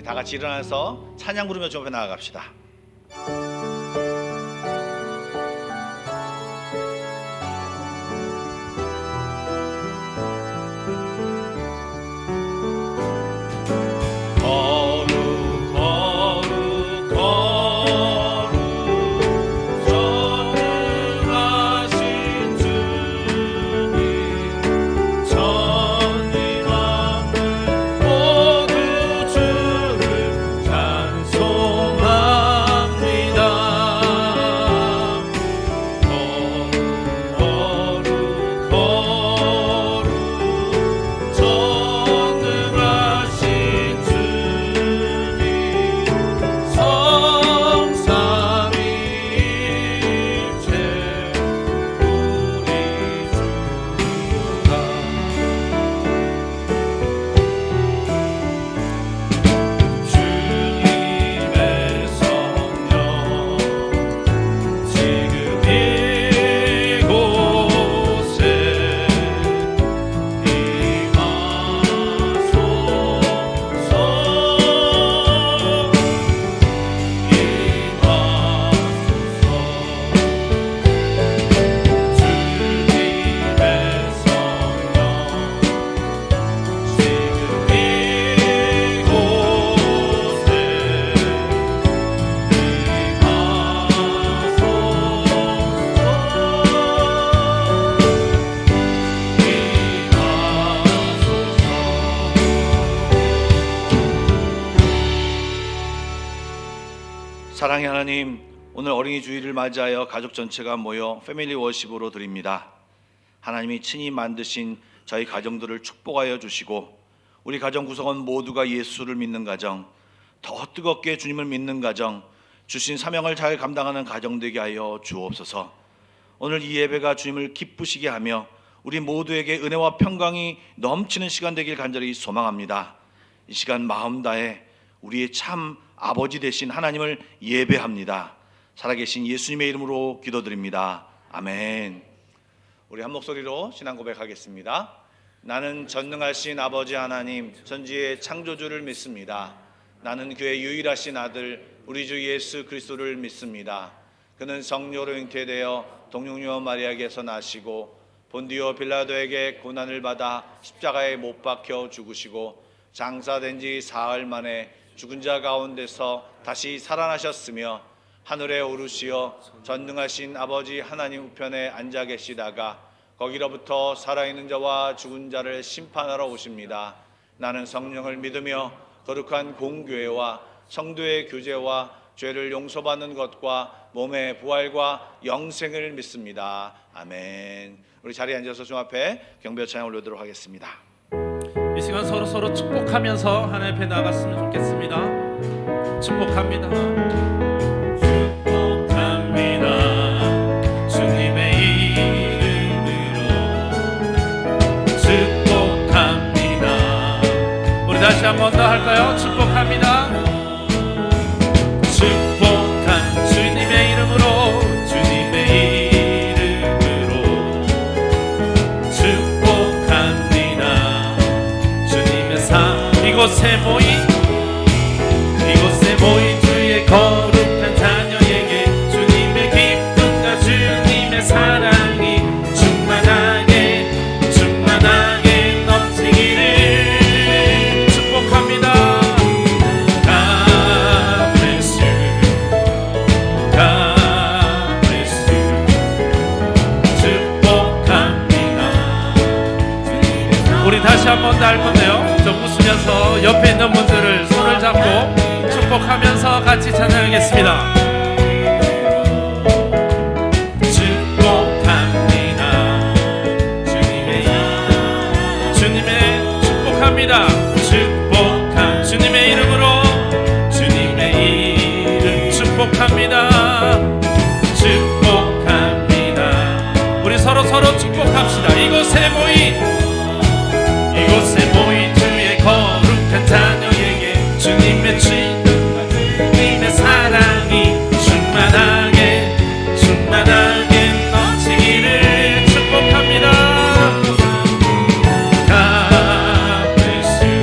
우리 다 같이 일어나서 찬양 부르며 주 앞에 나아갑시다. 사랑의 하나님, 오늘 어린이 주일을 맞이하여 가족 전체가 모여 패밀리 워십으로 드립니다. 하나님이 친히 만드신 저희 가정들을 축복하여 주시고 우리 가정 구성원 모두가 예수를 믿는 가정, 더 뜨겁게 주님을 믿는 가정, 주신 사명을 잘 감당하는 가정 되게 하여 주옵소서. 오늘 이 예배가 주님을 기쁘시게 하며 우리 모두에게 은혜와 평강이 넘치는 시간 되길 간절히 소망합니다. 이 시간 마음 다해 우리의 참 아버지 되신 하나님을 예배합니다. 살아계신 예수님의 이름으로 기도드립니다. 아멘. 우리 한 목소리로 신앙 고백하겠습니다. 나는 전능하신 아버지 하나님, 전지의 창조주를 믿습니다. 나는 그의 유일하신 아들 우리 주 예수 그리스도를 믿습니다. 그는 성령으로 잉태되어 동육녀 마리아에게서 나시고 본디오 빌라도에게 고난을 받아 십자가에 못 박혀 죽으시고 장사된 지 사흘 만에 죽은 자 가운데서 다시 살아나셨으며 하늘에 오르시어 전능하신 아버지 하나님 우편에 앉아 계시다가 거기로부터 살아있는 자와 죽은 자를 심판하러 오십니다. 나는 성령을 믿으며 거룩한 공교회와 성도의 교제와 죄를 용서받는 것과 몸의 부활과 영생을 믿습니다. 아멘. 우리 자리에 앉아서 주 앞에 경배 찬양 올리도록 하겠습니다. 이 시간 서로 축복하면서 하나님 앞에 나갔으면 좋겠습니다. 축복합니다. 축복합니다. 주님의 이름으로 축복합니다. 우리 다시 한 번 더 할까요? 축복합니다. 축복한 주님의 이름으로, 주님의 이름으로 축복합니다. 주님의 삶 이곳에 모인 주의 거룩한 자녀에게 주님의 기쁨과 주님의 사랑이 충만하게 넘치기를 축복합니다. God bless you. God bless you. 축복합니다. 우리 다시 한 번 더 할 건데요. 좀 웃으면서 옆에 있는 분들을 손을 잡고 축복하면서 같이 찬양하겠습니다. 축복합니다. 주님의 축복합니다. 축복한 주님의 이름으로, 주님의 이름 축복합니다. 축복합니다. 우리 서로 축복합시다. 이곳에 모인 주의 거룩한 자녀에게 주님의 주님의 사랑이 충만하게 넘치기를 축복합니다. God bless you.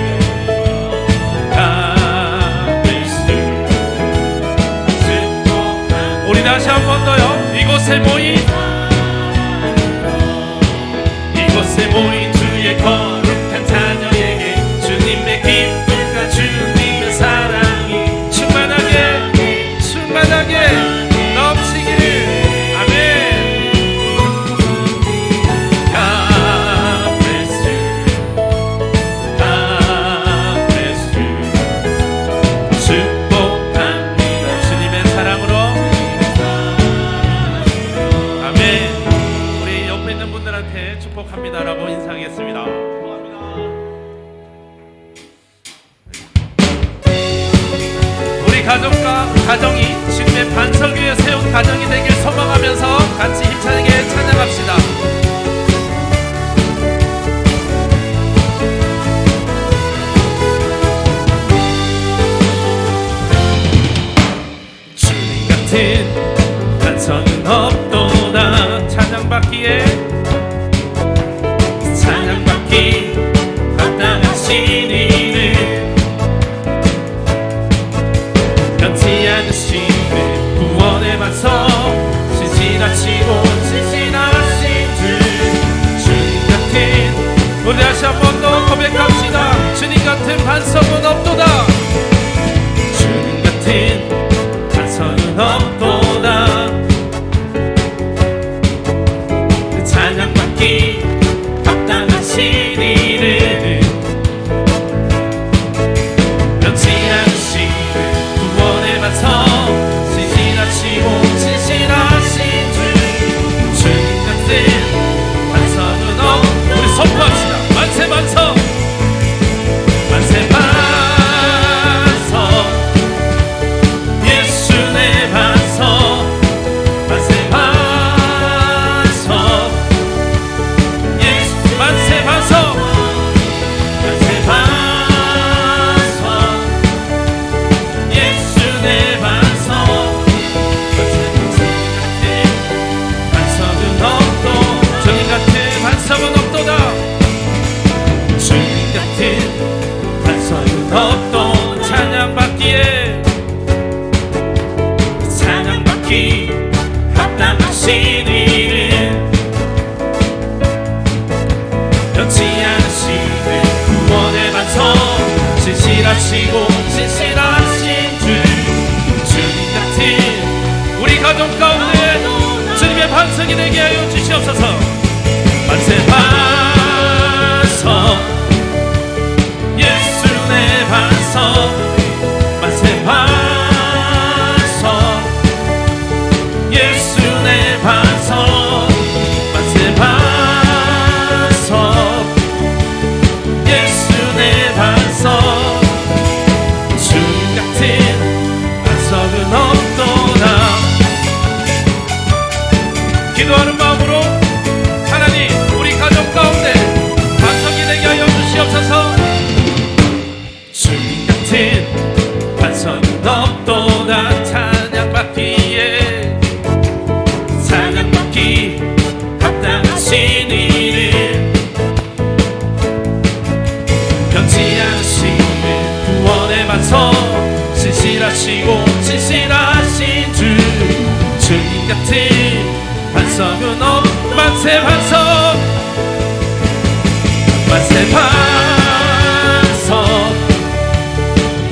가정이 주님의 반석 위에 세운 가정이 되길 소망하면서 같이 힘차게 찬양합시다. 주님 같은 반석은 없도다. 찬양받기에 찬양받기 합당하신 이는 변치 않으시는 구원의 반석 신실하시고 신실하신 주 주님 같은 우리 다시 한 번 더 고백합시다. 주님 같은 반석은 없도다. 주님 같은 반석은 없도다. 찬양받기 합당하신 이는 변치 않으시는 구원의 반석 신실하시고 신실하신 주 주님 같은 반석은 없 우리 선포합시다. 만세 반석 만세 반석 예수 내 반석 만세 반석 예수 만세 반석 만세 반석 예수 내 반석 반석은 없도 주님 같은 반석은 없도다. 주님 같은 반석은 없도. 찬양받기에 찬양받기 합당하신 이는 변치 않으시는 구원의 반석 신실하시고 신실하신 주 주님 같은 우리 가족 가운데 주님의 반석이 되게 하여 주시옵소서. 만세 반석 예수 내 반석 만세 반석 예수 내 반석 만세 반석 예수 내 반석 주님 같은 반석은 없도다. 기도하는 마음으로 하나님 우리 가족 가운데 반석이 되게 하여 주시옵소서. 주님 같은 반석은 없도다. 찬양받기에 찬양받기 합당하신 이는 변치 않으시는 구원의 반석 신실하시고 신실하신 주 주님 같은 반석은 없 만세 반석 만세 반석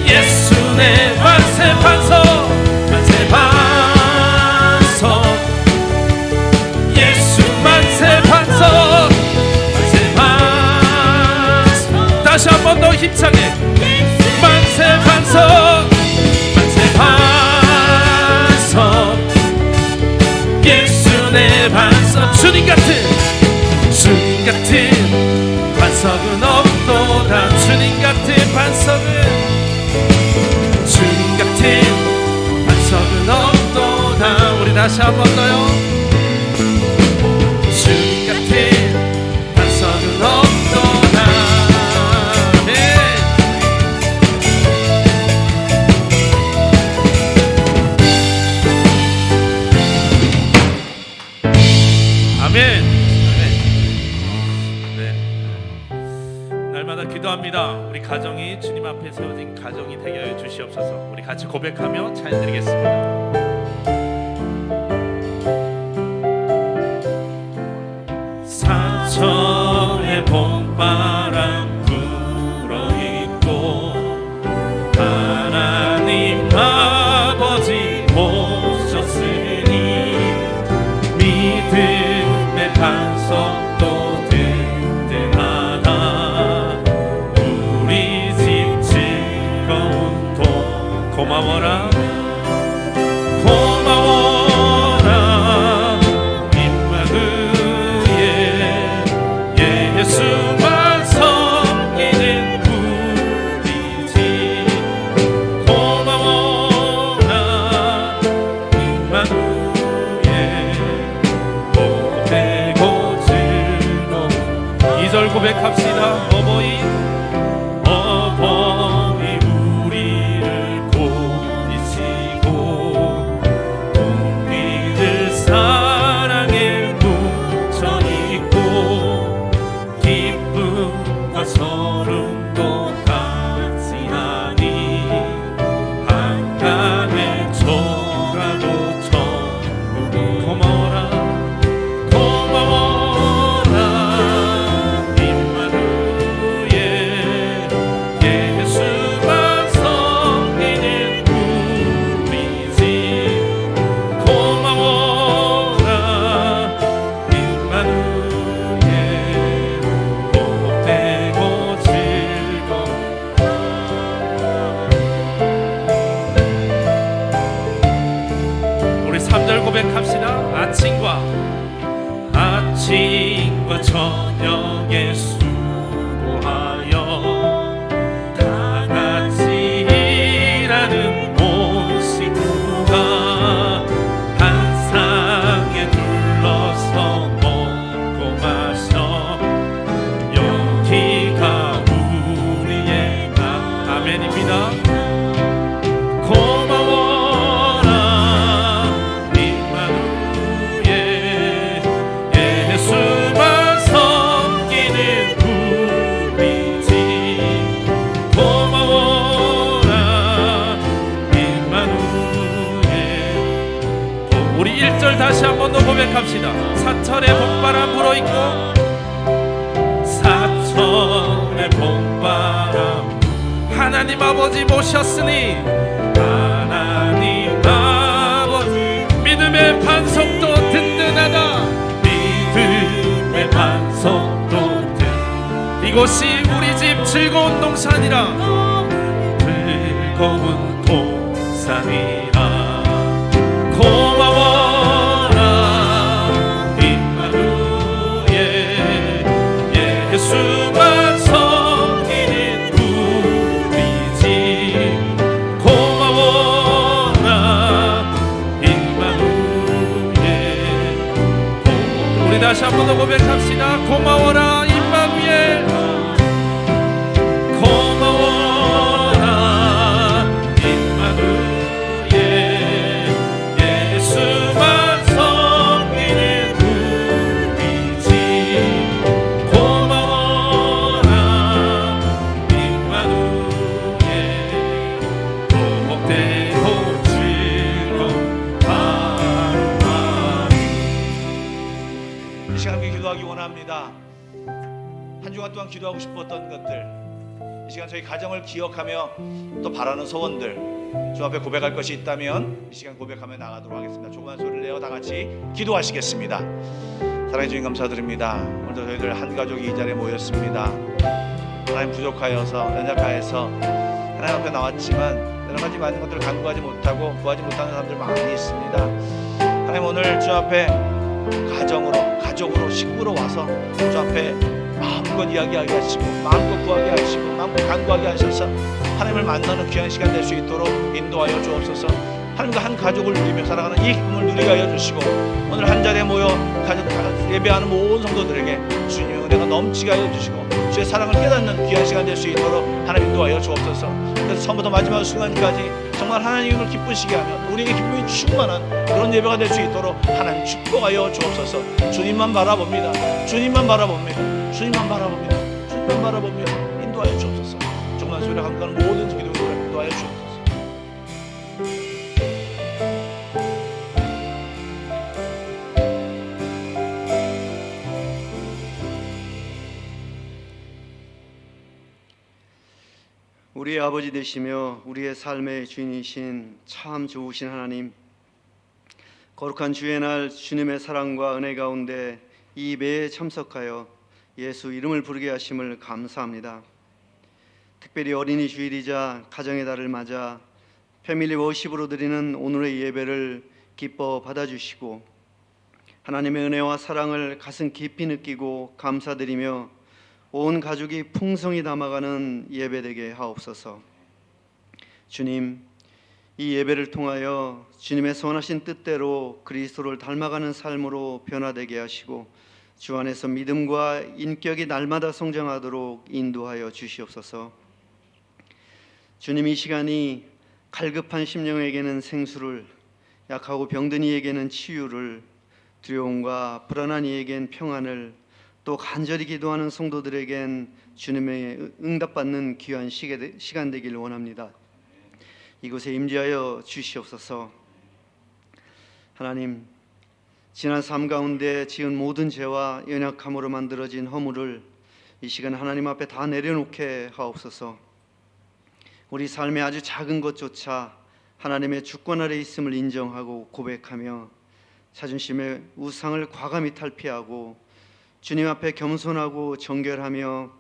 예수 내 만세 반석 만세 반석 예수 만세 반석 만세 반석 다시 한 번 더 힘차게 만세 반석 만세 반석 예수 내 반석 주님 같은 반석은 없도다. 주님 같은 반석은 주님 같은 반석은 없도다. 우리 다시 한 번 더요. 주님 같은 반석은 없도다. 네. 아멘. 날마다 기도합니다. 우리 가정이 주님 앞에 세워진 가정이 되게 하여 주시옵소서. 우리 같이 고백하며 찬양드리겠습니다. 산천의 봄바람 불어있고 하나님 아버지 오셨으니 믿음의 반석도 고마워라 어버이 우리를 고리시고 우리를 사랑에 묻혀있고 기쁨과 서름도 같이 하니 한간에 초라도 천국이 고마워라 고마워라 임마누엘 예수만 섬기는 우리 집 고마워라 임마누엘 복되고 즐거운 우리 3절 고백합시다. 아침과 저녁에 수고하여 다 같이 일하는 온 식구가 한 상에 둘러서 먹고 마셔 여기가 우리의 아멘입니다. 고마워라 임마누엘 예수만 섬기는 우리 집 고마워라 임마누엘 우리 1절 다시 한 번 더 고백합시다. 사철의 봄바람 불어있고 사철의 봄바람 하나님 아버지 모셨으니 하나님 아버지 믿음의 반석도 든든하다 믿음의 반석도 이곳이 우리 집 즐거운 동산이라 즐거운 동산이라 고마워라 임마누엘 예수만 섬기는 우리 집 고마워라 임마누엘 우리 다시 한 번 더 고백합시다. 고마워라 임마누엘 고마워라 임마누엘 예수만 섬기는 우리 집 고마워라 임마누엘 복되고 즐거운 하루하루 이 시간 함께 기도하기 원합니다. 한 주간 동안 기도하고 싶었던 것들, 이 시간 저희 가정을 기억하며 또 바라는 소원들, 주 앞에 고백할 것이 있다면 이 시간 고백하며 나가도록 하겠습니다. 조그만 소리를 내어 다 같이 기도하시겠습니다. 사랑해 주님 감사드립니다. 오늘도 저희들 한 가족이 이 자리에 모였습니다. 하나님 부족하여서 연약하여서 하나님 앞에 나왔지만 여러 가지 많은 것들을 간구하지 못하고 구하지 못하는 사람들 많이 있습니다. 하나님 오늘 주 앞에 가족으로 식구로 와서 주 앞에 마음껏 이야기하게 하시고 마음껏 구하게 하시고 마음껏 간구하게 하셔서 하나님을 만나는 귀한 시간 될 수 있도록 인도하여 주옵소서. 하나님과 한 가족을 누리며 살아가는 이 기쁨을 누리게 하여 주시고 오늘 한 자리에 모여 예배하는 모든 성도들에게 주님의 은혜가 넘치게 하여 주시고 주의 사랑을 깨닫는 귀한 시간 될 수 있도록 하나님 인도하여 주옵소서. 그래서 처음부터 마지막 순간까지 정말 하나님을 기쁘시게 하며 우리에게 기쁨이 충만한 그런 예배가 될 수 있도록 하나님 축복하여 주옵소서. 주님만 바라봅니다. 주님만 바라봅니다. 주님만 바라봅니다. 주님만 바라봅니다. 인도하여 주옵소서. 정말 소리를 감당하는 모든 기도를 인도하여 주옵소서. 우리의 아버지 되시며 우리의 삶의 주인이신 참 좋으신 하나님, 거룩한 주의 날 주님의 사랑과 은혜 가운데 이 예배에 참석하여 예수 이름을 부르게 하심을 감사합니다. 특별히 어린이 주일이자 가정의 달을 맞아 패밀리 워십으로 드리는 오늘의 예배를 기뻐 받아주시고 하나님의 은혜와 사랑을 가슴 깊이 느끼고 감사드리며 온 가족이 풍성히 담아가는 예배되게 하옵소서. 주님, 이 예배를 통하여 주님의 선하신 뜻대로 그리스도를 닮아가는 삶으로 변화되게 하시고 주 안에서 믿음과 인격이 날마다 성장하도록 인도하여 주시옵소서. 주님, 이 시간이 갈급한 심령에게는 생수를, 약하고 병든 이에게는 치유를, 두려움과 불안한 이에겐 평안을, 또 간절히 기도하는 성도들에겐 주님의 응답받는 귀한 시간 되기를 원합니다. 이곳에 임재하여 주시옵소서. 하나님, 지난 삶 가운데 지은 모든 죄와 연약함으로 만들어진 허물을 이 시간 하나님 앞에 다 내려놓게 하옵소서. 우리 삶의 아주 작은 것조차 하나님의 주권 아래 있음을 인정하고 고백하며 자존심의 우상을 과감히 탈피하고 주님 앞에 겸손하고 정결하며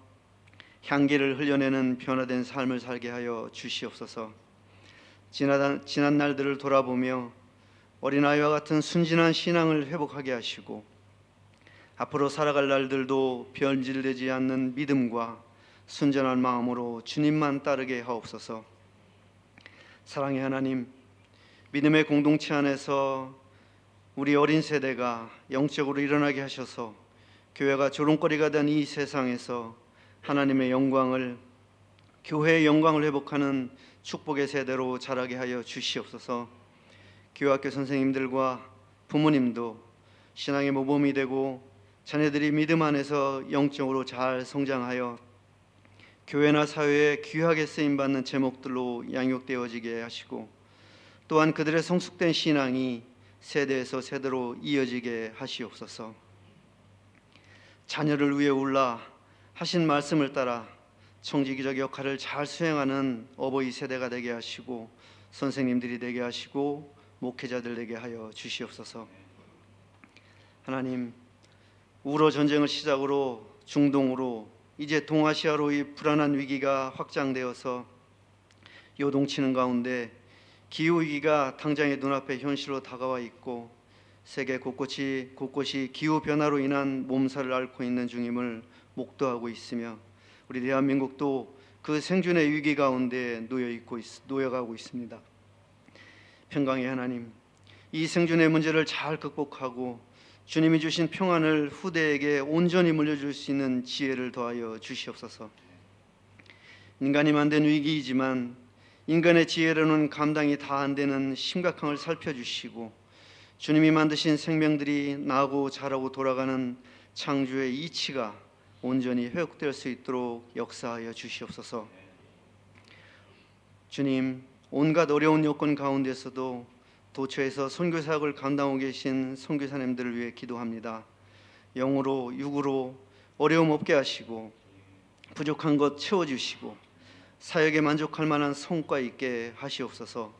향기를 흘려내는 변화된 삶을 살게 하여 주시옵소서. 지난 날들을 돌아보며 어린아이와 같은 순진한 신앙을 회복하게 하시고 앞으로 살아갈 날들도 변질되지 않는 믿음과 순전한 마음으로 주님만 따르게 하옵소서. 사랑의 하나님, 믿음의 공동체 안에서 우리 어린 세대가 영적으로 일어나게 하셔서 교회가 조롱거리가 된 이 세상에서 하나님의 영광을, 교회의 영광을 회복하는 축복의 세대로 자라게 하여 주시옵소서. 교회학교 선생님들과 부모님도 신앙의 모범이 되고 자녀들이 믿음 안에서 영적으로 잘 성장하여 교회나 사회에 귀하게 쓰임받는 제목들로 양육되어지게 하시고, 또한 그들의 성숙된 신앙이 세대에서 세대로 이어지게 하시옵소서. 자녀를 위해 울라 하신 말씀을 따라 청지기적 역할을 잘 수행하는 어버이 세대가 되게 하시고, 선생님들이 되게 하시고, 목회자들 되게 하여 주시옵소서. 하나님, 우러 전쟁을 시작으로 중동으로, 이제 동아시아로 이 불안한 위기가 확장되어서 요동치는 가운데 기후위기가 당장의 눈앞에 현실로 다가와 있고 세계 곳곳이 기후변화로 인한 몸살을 앓고 있는 중임을 목도하고 있으며, 우리 대한민국도 그 생존의 위기 가운데 놓여가고 있습니다. 평강의 하나님, 이 생존의 문제를 잘 극복하고 주님이 주신 평안을 후대에게 온전히 물려줄 수 있는 지혜를 더하여 주시옵소서. 인간이 만든 위기이지만 인간의 지혜로는 감당이 다 안 되는 심각함을 살펴주시고, 주님이 만드신 생명들이 나고 자라고 돌아가는 창조의 이치가 온전히 회복될 수 있도록 역사하여 주시옵소서. 주님, 온갖 어려운 여건 가운데서도 도처에서 선교사역을 감당하고 계신 선교사님들을 위해 기도합니다. 영으로 육으로 어려움 없게 하시고 부족한 것 채워주시고 사역에 만족할 만한 성과 있게 하시옵소서.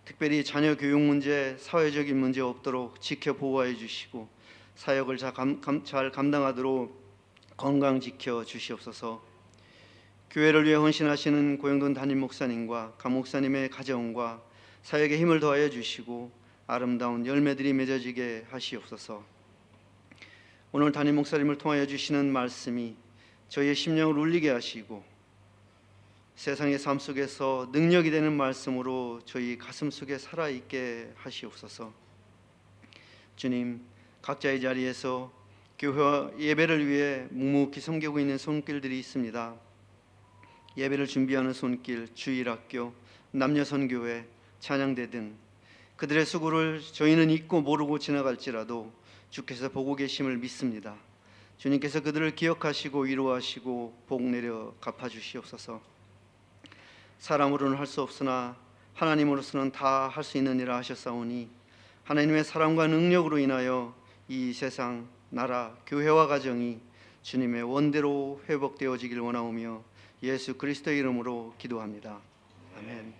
특별히 자녀 교육 문제, 사회적인 문제 없도록 지켜 보호해 주시고 사역을 잘 감당하도록 건강 지켜 주시옵소서. 교회를 위해 헌신하시는 고영돈 담임 목사님과 강 목사님의 가정과 사역에 힘을 더하여 주시고 아름다운 열매들이 맺어지게 하시옵소서. 오늘 담임 목사님을 통하여 주시는 말씀이 저희의 심령을 울리게 하시고 세상의 삶 속에서 능력이 되는 말씀으로 저희 가슴 속에 살아있게 하시옵소서. 주님, 각자의 자리에서 교회와 예배를 위해 묵묵히 섬기고 있는 손길들이 있습니다. 예배를 준비하는 손길, 주일학교, 남녀선교회, 찬양대 등 그들의 수고를 저희는 잊고 모르고 지나갈지라도 주께서 보고 계심을 믿습니다. 주님께서 그들을 기억하시고 위로하시고 복 내려 갚아주시옵소서. 사람으로는 할 수 없으나 하나님으로서는 다 할 수 있는 일을 하셨사오니 하나님의 사랑과 능력으로 인하여 이 세상, 나라, 교회와 가정이 주님의 원대로 회복되어지길 원하오며 예수 그리스도의 이름으로 기도합니다. 아멘.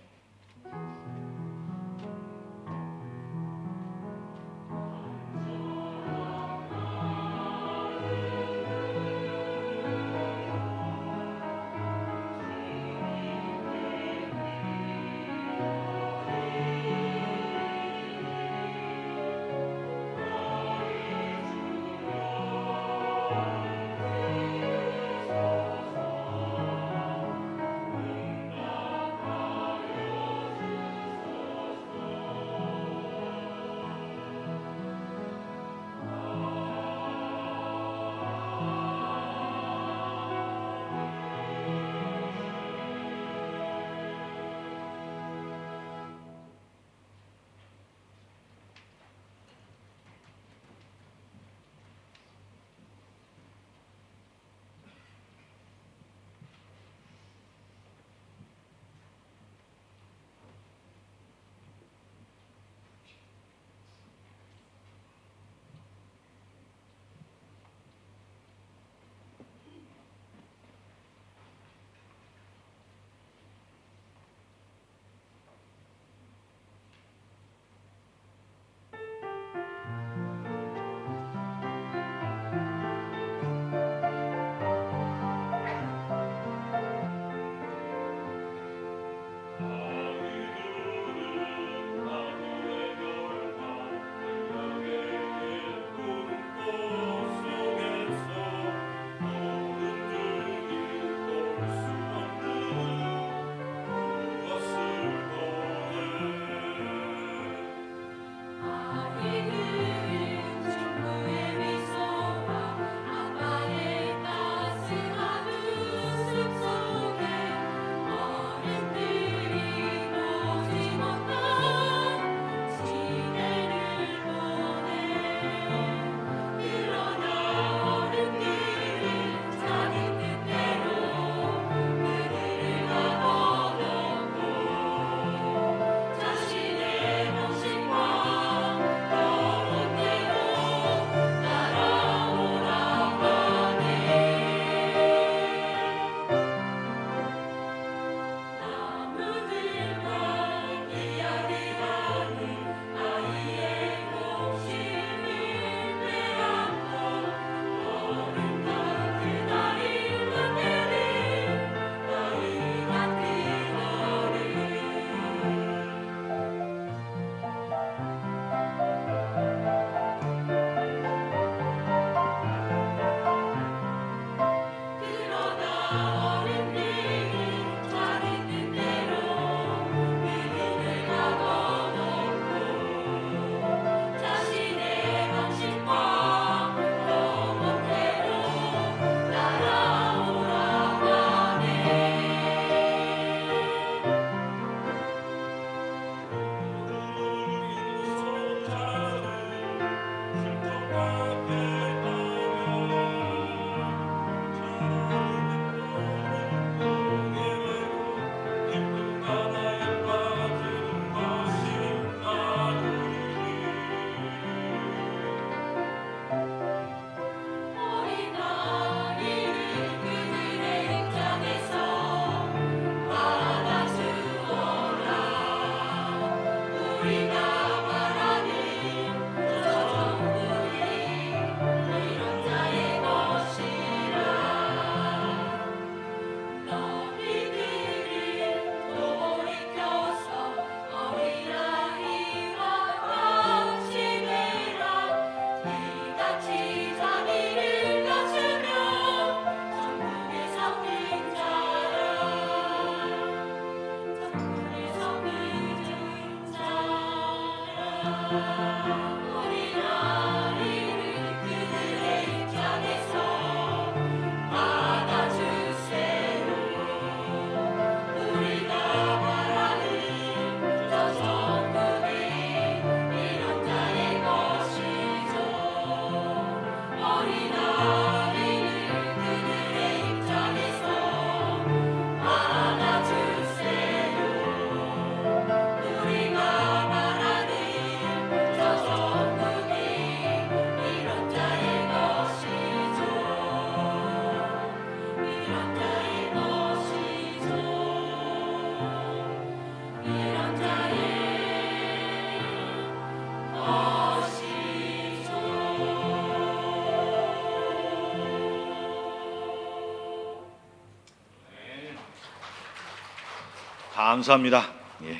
감사합니다. 예.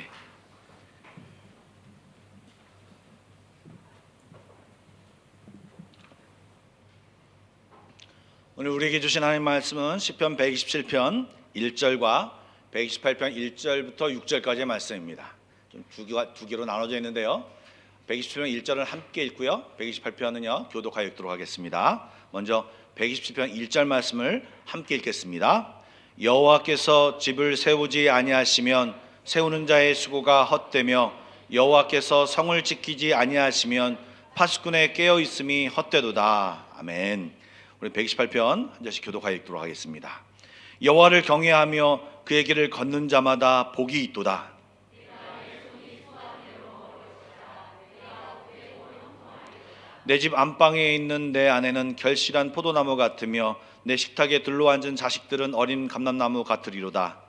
오늘 우리에게 주신 하나님 말씀은 시편 127편 1절과 128편 1절부터 6절까지의 말씀입니다. 좀 두 개로 나눠져 있는데요. 127편 1절은 함께 읽고요. 128편은요 교독하여 읽도록 하겠습니다. 먼저 127편 1절 말씀을 함께 읽겠습니다. 여호와께서 집을 세우지 아니하시면 세우는 자의 수고가 헛되며 여호와께서 성을 지키지 아니하시면 파수꾼의 깨어 있음이 헛되도다. 아멘. 우리 128편 한 절씩 교독하여 읽도록 하겠습니다. 여호와를 경외하며 그의 길을 걷는 자마다 복이 있도다. 내 집 안방에 있는 내 아내는 결실한 포도나무 같으며 내 식탁에 둘러앉은 자식들은 어린 감람나무 같으리로다.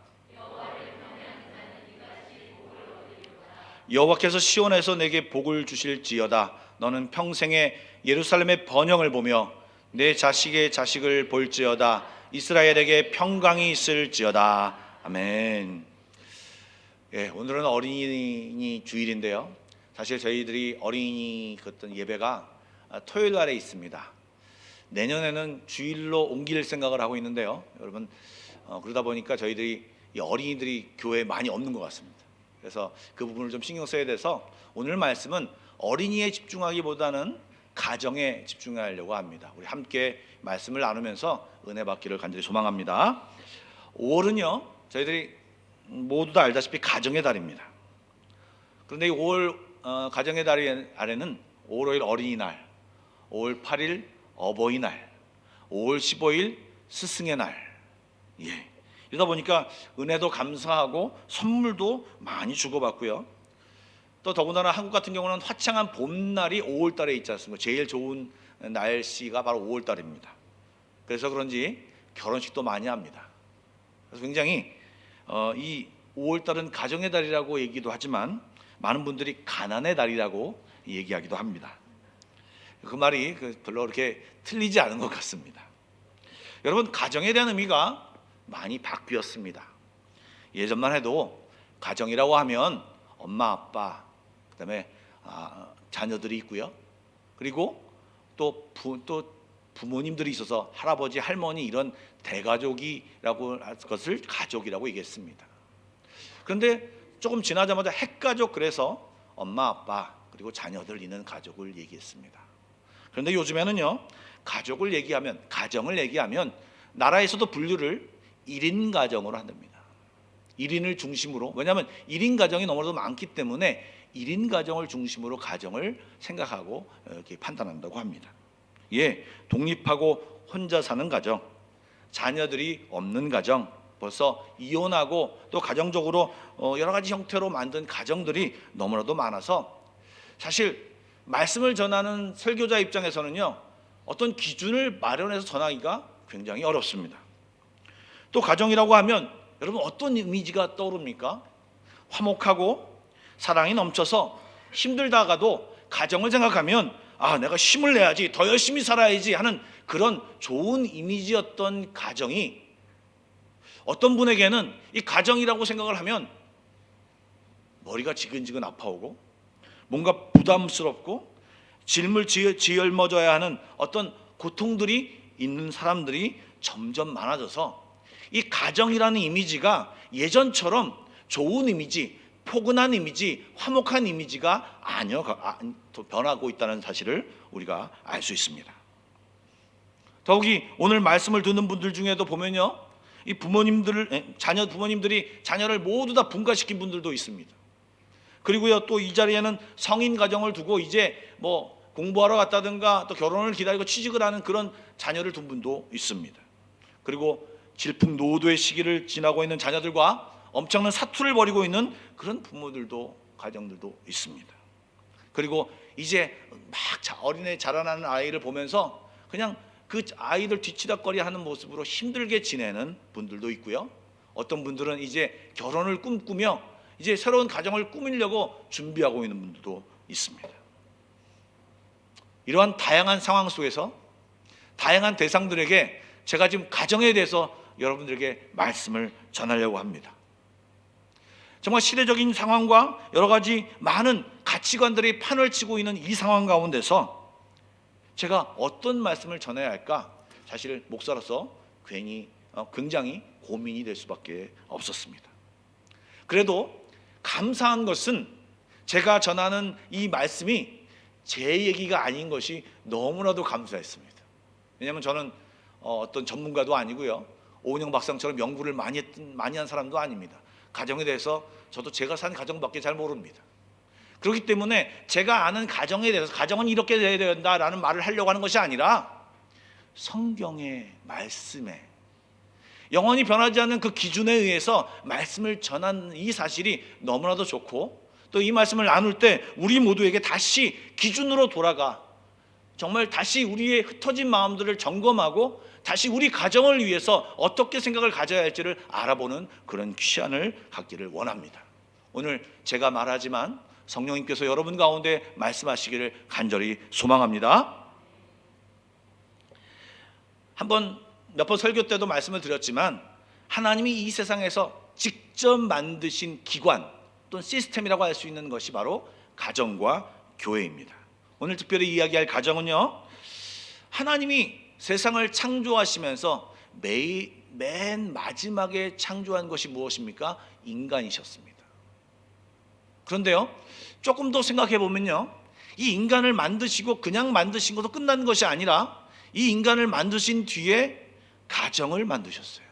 여호와께서 시온에서 내게 복을 주실지어다. 너는 평생에 예루살렘의 번영을 보며 내 자식의 자식을 볼지어다. 이스라엘에게 평강이 있을지어다. 아멘. 예, 오늘은 어린이 주일인데요. 사실 저희들이 어린이 어떤 예배가 토요일 날에 있습니다. 내년에는 주일로 옮길 생각을 하고 있는데요. 여러분 그러다 보니까 저희들이 이 어린이들이 교회에 많이 없는 것 같습니다. 그래서 그 부분을 좀 신경 써야 돼서 오늘 말씀은 어린이에 집중하기보다는 가정에 집중하려고 합니다. 우리 함께 말씀을 나누면서 은혜 받기를 간절히 소망합니다. 5월은요 저희들이 모두 다 알다시피 가정의 달입니다. 그런데 이 5월 가정의 달 아래는 5월 5일 어린이날, 5월 8일 어버이날, 5월 15일 스승의 날. 예. 이러다 보니까 은혜도 감사하고 선물도 많이 주고받고요. 또 더군다나 한국 같은 경우는 화창한 봄날이 5월 달에 있지 않습니까? 제일 좋은 날씨가 바로 5월 달입니다. 그래서 그런지 결혼식도 많이 합니다. 그래서 굉장히 이 5월 달은 가정의 달이라고 얘기도 하지만 많은 분들이 가난의 달이라고 얘기하기도 합니다. 그 말이 별로 그렇게 틀리지 않은 것 같습니다. 여러분 가정에 대한 의미가 많이 바뀌었습니다. 예전만 해도 가정이라고 하면 엄마 아빠 그다음에 자녀들이 있고요. 그리고 또 부모님들이 있어서 할아버지 할머니 이런 대가족이라고 할 것을 가족이라고 얘기했습니다. 그런데 조금 지나자마자 핵가족 그래서 엄마 아빠 그리고 자녀들 있는 가족을 얘기했습니다. 그런데 요즘에는요 가정을 얘기하면 나라에서도 분류를 1인 가정으로 한답니다. 1인을 중심으로, 왜냐하면 1인 가정이 너무나도 많기 때문에 1인 가정을 중심으로 가정을 생각하고 이렇게 판단한다고 합니다. 예, 독립하고 혼자 사는 가정, 자녀들이 없는 가정, 벌써 이혼하고 또 가정적으로 여러 가지 형태로 만든 가정들이 너무나도 많아서 사실 말씀을 전하는 설교자 입장에서는요 어떤 기준을 마련해서 전하기가 굉장히 어렵습니다. 또 가정이라고 하면 여러분 어떤 이미지가 떠오릅니까? 화목하고 사랑이 넘쳐서 힘들다가도 가정을 생각하면 내가 힘을 내야지, 더 열심히 살아야지 하는 그런 좋은 이미지였던 가정이 어떤 분에게는 이 가정이라고 생각을 하면 머리가 지근지근 아파오고 뭔가 부담스럽고 짐을 짊어져야 하는 어떤 고통들이 있는 사람들이 점점 많아져서 이 가정이라는 이미지가 예전처럼 좋은 이미지, 포근한 이미지, 화목한 이미지가 변하고 있다는 사실을 우리가 알 수 있습니다. 더욱이 오늘 말씀을 듣는 분들 중에도 보면요 이 부모님들이 자녀를 모두 다 분가시킨 분들도 있습니다. 그리고요 또 이 자리에는 성인 가정을 두고 이제 뭐 공부하러 갔다든가 또 결혼을 기다리고 취직을 하는 그런 자녀를 둔 분도 있습니다. 그리고 질풍노도의 시기를 지나고 있는 자녀들과 엄청난 사투를 벌이고 있는 그런 부모들도 가정들도 있습니다. 그리고 이제 막 어린애 자라나는 아이를 보면서 그냥 그 아이들 뒤치다꺼리 하는 모습으로 힘들게 지내는 분들도 있고요. 어떤 분들은 이제 결혼을 꿈꾸며 이제 새로운 가정을 꾸미려고 준비하고 있는 분들도 있습니다. 이러한 다양한 상황 속에서 다양한 대상들에게 제가 지금 가정에 대해서 여러분들에게 말씀을 전하려고 합니다. 정말 시대적인 상황과 여러 가지 많은 가치관들이 판을 치고 있는 이 상황 가운데서 제가 어떤 말씀을 전해야 할까? 사실 목사로서 굉장히 고민이 될 수밖에 없었습니다. 그래도 감사한 것은 제가 전하는 이 말씀이 제 얘기가 아닌 것이 너무나도 감사했습니다. 왜냐하면 저는 어떤 전문가도 아니고요, 오은영 박사처럼 연구를 많이 한 사람도 아닙니다. 가정에 대해서 저도 제가 산 가정밖에 잘 모릅니다. 그렇기 때문에 제가 아는 가정에 대해서 가정은 이렇게 돼야 된다라는 말을 하려고 하는 것이 아니라 성경의 말씀에 영원히 변하지 않는 그 기준에 의해서 말씀을 전하는 이 사실이 너무나도 좋고, 또 이 말씀을 나눌 때 우리 모두에게 다시 기준으로 돌아가 정말 다시 우리의 흩어진 마음들을 점검하고 다시 우리 가정을 위해서 어떻게 생각을 가져야 할지를 알아보는 그런 시간을 갖기를 원합니다. 오늘 제가 말하지만 성령님께서 여러분 가운데 말씀하시기를 간절히 소망합니다. 몇 번 설교 때도 말씀을 드렸지만 하나님이 이 세상에서 직접 만드신 기관 또는 시스템이라고 할 수 있는 것이 바로 가정과 교회입니다. 오늘 특별히 이야기할 가정은요, 하나님이 세상을 창조하시면서 맨 마지막에 창조한 것이 무엇입니까? 인간이셨습니다. 그런데요, 조금 더 생각해 보면요, 이 인간을 만드시고 그냥 만드신 것도 끝난 것이 아니라 이 인간을 만드신 뒤에 가정을 만드셨어요.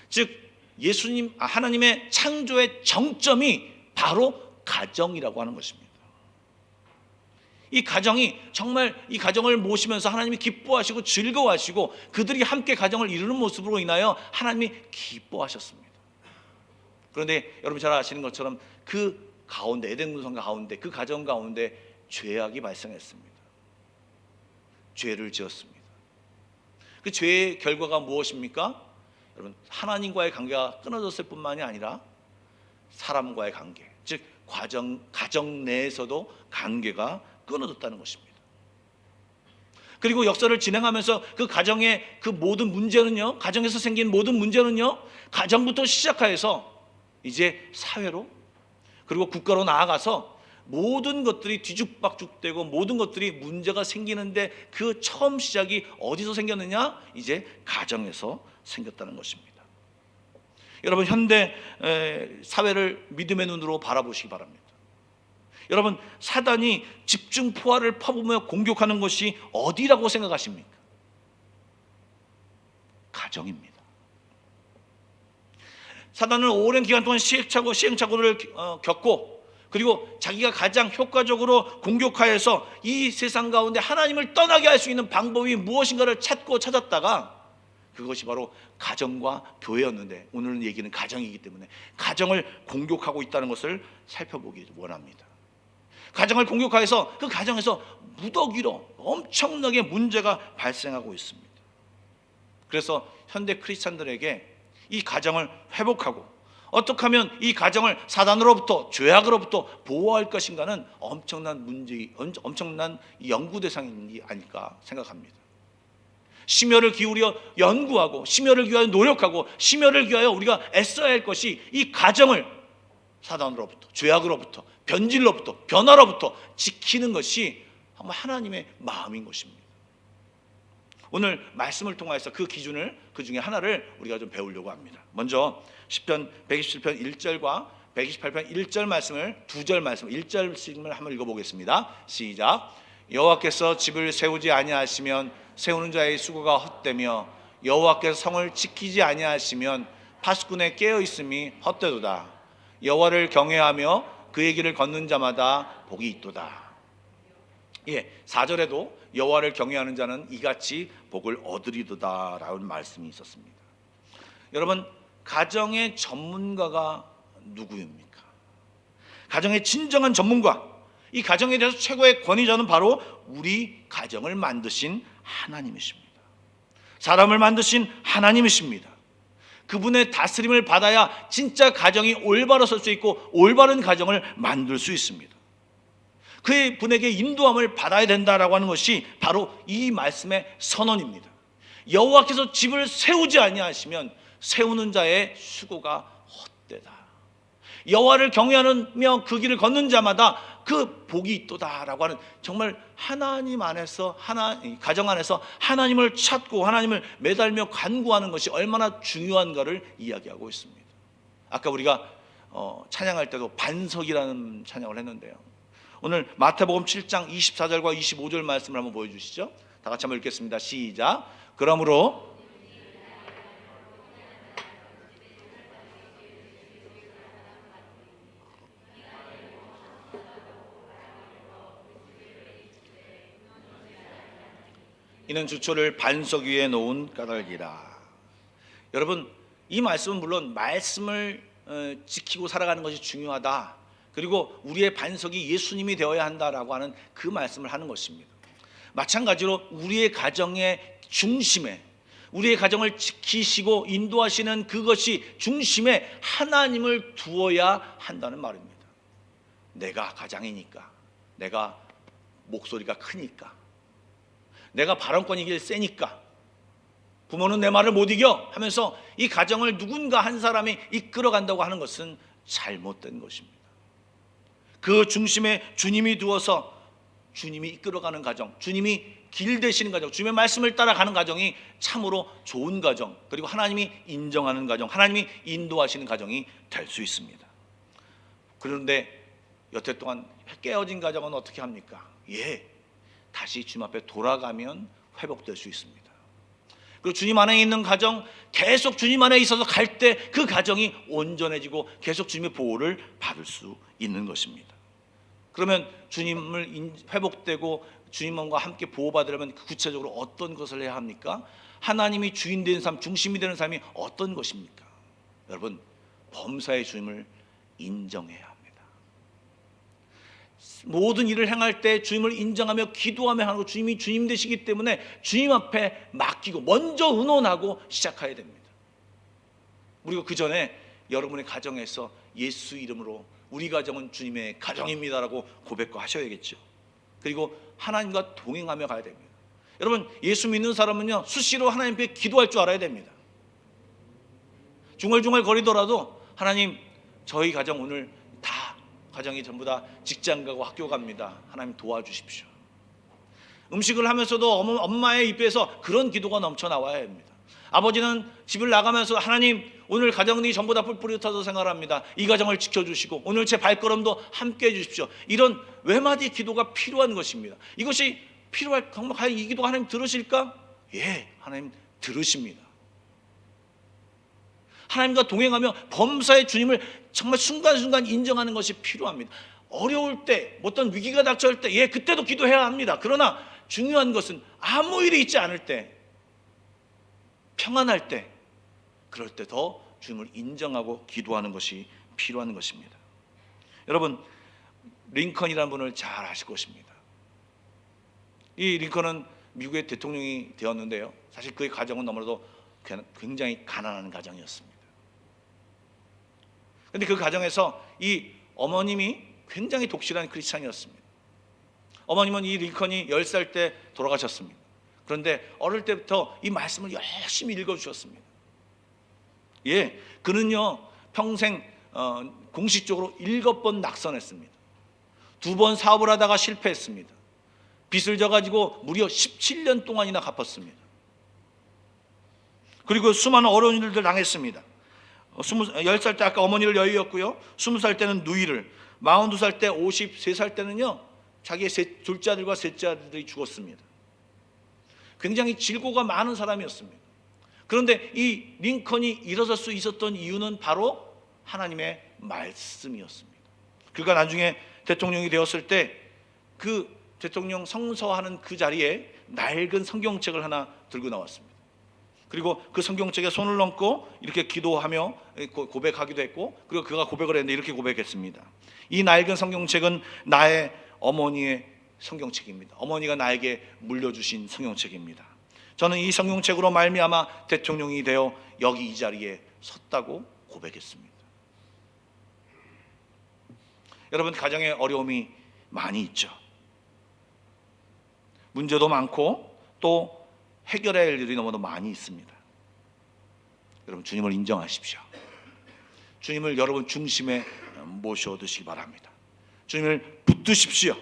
즉 하나님의 창조의 정점이 바로 가정이라고 하는 것입니다. 이 가정이 정말 이 가정을 모시면서 하나님이 기뻐하시고 즐거워하시고 그들이 함께 가정을 이루는 모습으로 인하여 하나님이 기뻐하셨습니다. 그런데 여러분 잘 아시는 것처럼 그 가운데, 에덴 동산 가운데, 그 가정 가운데 죄악이 발생했습니다. 죄를 지었습니다. 그 죄의 결과가 무엇입니까? 여러분, 하나님과의 관계가 끊어졌을 뿐만이 아니라 사람과의 관계, 즉 가정 내에서도 관계가 끊어졌다는 것입니다. 그리고 역사를 진행하면서 그 가정의 그 모든 문제는요, 가정에서 생긴 모든 문제는요, 가정부터 시작해서 이제 사회로 그리고 국가로 나아가서 모든 것들이 뒤죽박죽되고 모든 것들이 문제가 생기는데 그 처음 시작이 어디서 생겼느냐? 이제 가정에서 생겼다는 것입니다. 여러분, 현대 사회를 믿음의 눈으로 바라보시기 바랍니다. 여러분, 사단이 집중 포화를 퍼부으며 공격하는 것이 어디라고 생각하십니까? 가정입니다. 사단은 오랜 기간 동안 시행착오를 겪고, 그리고 자기가 가장 효과적으로 공격하여서 이 세상 가운데 하나님을 떠나게 할 수 있는 방법이 무엇인가를 찾았다가 그것이 바로 가정과 교회였는데, 오늘 얘기는 가정이기 때문에 가정을 공격하고 있다는 것을 살펴보기 원합니다. 가정을 공격하여서 그 가정에서 무더기로 엄청나게 문제가 발생하고 있습니다. 그래서 현대 크리스찬들에게 이 가정을 회복하고 어떻게 하면 이 가정을 사단으로부터, 죄악으로부터 보호할 것인가는 엄청난 연구 대상이 아닐까 생각합니다. 심혈을 기울여 연구하고 심혈을 기울여 노력하고 심혈을 기울여 우리가 애써야 할 것이 이 가정을 사단으로부터, 죄악으로부터, 변질로부터, 변화로부터 지키는 것이 정말 하나님의 마음인 것입니다. 오늘 말씀을 통해서 그 기준을, 그 중에 하나를 우리가 좀 배우려고 합니다. 먼저 시편 127편 1절과 128편 1절 말씀을, 2절 말씀 1절씩을 한번 읽어보겠습니다. 시작. 여호와께서 집을 세우지 아니하시면 세우는 자의 수고가 헛되며 여호와께서 성을 지키지 아니하시면 파수꾼의 깨어 있음이 헛되도다. 여호와를 경외하며 그의 길을 걷는 자마다 복이 있도다. 4절에도 여호와를 경외하는 자는 이같이 복을 얻으리도다 라는 말씀이 있었습니다. 여러분, 가정의 전문가가 누구입니까? 가정의 진정한 전문가, 이 가정에 대해서 최고의 권위자는 바로 우리 가정을 만드신 하나님이십니다. 사람을 만드신 하나님이십니다. 그분의 다스림을 받아야 진짜 가정이 올바로 설 수 있고 올바른 가정을 만들 수 있습니다. 그의 분에게 인도함을 받아야 된다라고 하는 것이 바로 이 말씀의 선언입니다. 여호와께서 집을 세우지 아니하시면 세우는 자의 수고가 때다. 여호와를 경외하며 그 길을 걷는 자마다 그 복이 있도다라고 하는, 정말 하나님 안에서, 가정 안에서 하나님을 찾고 하나님을 매달며 간구하는 것이 얼마나 중요한가를 이야기하고 있습니다. 아까 우리가 찬양할 때도 반석이라는 찬양을 했는데요, 오늘 마태복음 7장 24절과 25절 말씀을 한번 보여주시죠. 다 같이 한번 읽겠습니다. 시작. 그러므로 이는 주초를 반석 위에 놓은 까닭이라. 여러분, 이 말씀은 물론 말씀을 지키고 살아가는 것이 중요하다, 그리고 우리의 반석이 예수님이 되어야 한다라고 하는 그 말씀을 하는 것입니다. 마찬가지로 우리의 가정의 중심에, 우리의 가정을 지키시고 인도하시는 그것이 중심에 하나님을 두어야 한다는 말입니다. 내가 가장이니까, 내가 목소리가 크니까, 내가 발언권이 세니까, 부모는 내 말을 못 이겨 하면서 이 가정을 누군가 한 사람이 이끌어간다고 하는 것은 잘못된 것입니다. 그 중심에 주님이 두어서 주님이 이끌어가는 가정, 주님이 길 되시는 가정, 주님의 말씀을 따라가는 가정이 참으로 좋은 가정, 그리고 하나님이 인정하는 가정, 하나님이 인도하시는 가정이 될 수 있습니다. 그런데 여태 동안 깨어진 가정은 어떻게 합니까? 다시 주님 앞에 돌아가면 회복될 수 있습니다. 그리고 주님 안에 있는 가정, 계속 주님 안에 있어서 갈 때 그 가정이 온전해지고 계속 주님의 보호를 받을 수 있는 것입니다. 그러면 주님을 회복되고 주님과 함께 보호받으려면 구체적으로 어떤 것을 해야 합니까? 하나님이 주인 되는 삶, 중심이 되는 삶이 어떤 것입니까? 여러분, 범사의 주님을 인정해야 합니다. 모든 일을 행할 때 주님을 인정하며 기도하며 하고, 주님이 주님 되시기 때문에 주님 앞에 맡기고 먼저 의논하고 시작해야 됩니다. 그리고 그 전에 여러분의 가정에서 예수 이름으로 우리 가정은 주님의 가정입니다라고 고백과 하셔야겠죠. 그리고 하나님과 동행하며 가야 됩니다. 여러분, 예수 믿는 사람은요, 수시로 하나님 앞에 기도할 줄 알아야 됩니다. 중얼중얼 거리더라도 하나님, 저희 가정 오늘 다 가정이 전부 다 직장 가고 학교 갑니다. 하나님 도와주십시오. 음식을 하면서도 엄마의 입에서 그런 기도가 넘쳐 나와야 합니다. 아버지는 집을 나가면서 하나님, 오늘 가정이 전부 다 뿔뿔이 흩어져 생활합니다. 이 가정을 지켜주시고 오늘 제 발걸음도 함께 해주십시오. 이런 외마디 기도가 필요한 것입니다. 이것이 필요할, 과연 이 기도 하나님 들으실까? 하나님 들으십니다. 하나님과 동행하며 범사의 주님을 정말 순간순간 인정하는 것이 필요합니다. 어려울 때, 어떤 위기가 닥쳐올 때 그때도 기도해야 합니다. 그러나 중요한 것은 아무 일이 있지 않을 때, 평안할 때, 그럴 때 더 주님을 인정하고 기도하는 것이 필요한 것입니다. 여러분, 링컨이라는 분을 잘 아실 것입니다. 이 링컨은 미국의 대통령이 되었는데요, 사실 그의 가정은 너무나도 굉장히 가난한 가정이었습니다. 그런데 그 가정에서 이 어머님이 굉장히 독실한 크리스찬이었습니다. 어머님은 이 링컨이 10살 때 돌아가셨습니다. 그런데 어릴 때부터 이 말씀을 열심히 읽어주셨습니다. 그는요 평생 공식적으로 7번 낙선했습니다. 2번 사업을 하다가 실패했습니다. 빚을 져가지고 무려 17년 동안이나 갚았습니다. 그리고 수많은 어려운 일들을 당했습니다. 10살 때 아까 어머니를 여의었고요, 20살 때는 누이를, 42살 때, 53살 때는요 자기의 둘째 아들과 셋째 아들이 죽었습니다. 굉장히 질고가 많은 사람이었습니다. 그런데 이 링컨이 일어설 수 있었던 이유는 바로 하나님의 말씀이었습니다. 그가 나중에 대통령이 되었을 때 그 대통령 성서하는 그 자리에 낡은 성경책을 하나 들고 나왔습니다. 그리고 그 성경책에 손을 얹고 이렇게 기도하며 고백하기도 했고, 그리고 그가 고백을 했는데 이렇게 고백했습니다. 이 낡은 성경책은 나의 어머니의 성경책입니다. 어머니가 나에게 물려주신 성경책입니다. 저는 이 성경책으로 말미암아 대통령이 되어 여기 이 자리에 섰다고 고백했습니다. 여러분, 가정에 어려움이 많이 있죠. 문제도 많고 또 해결해야 할 일이 너무도 많이 있습니다. 여러분, 주님을 인정하십시오. 주님을 여러분 중심에 모셔두시기 바랍니다. 주님을 붙드십시오.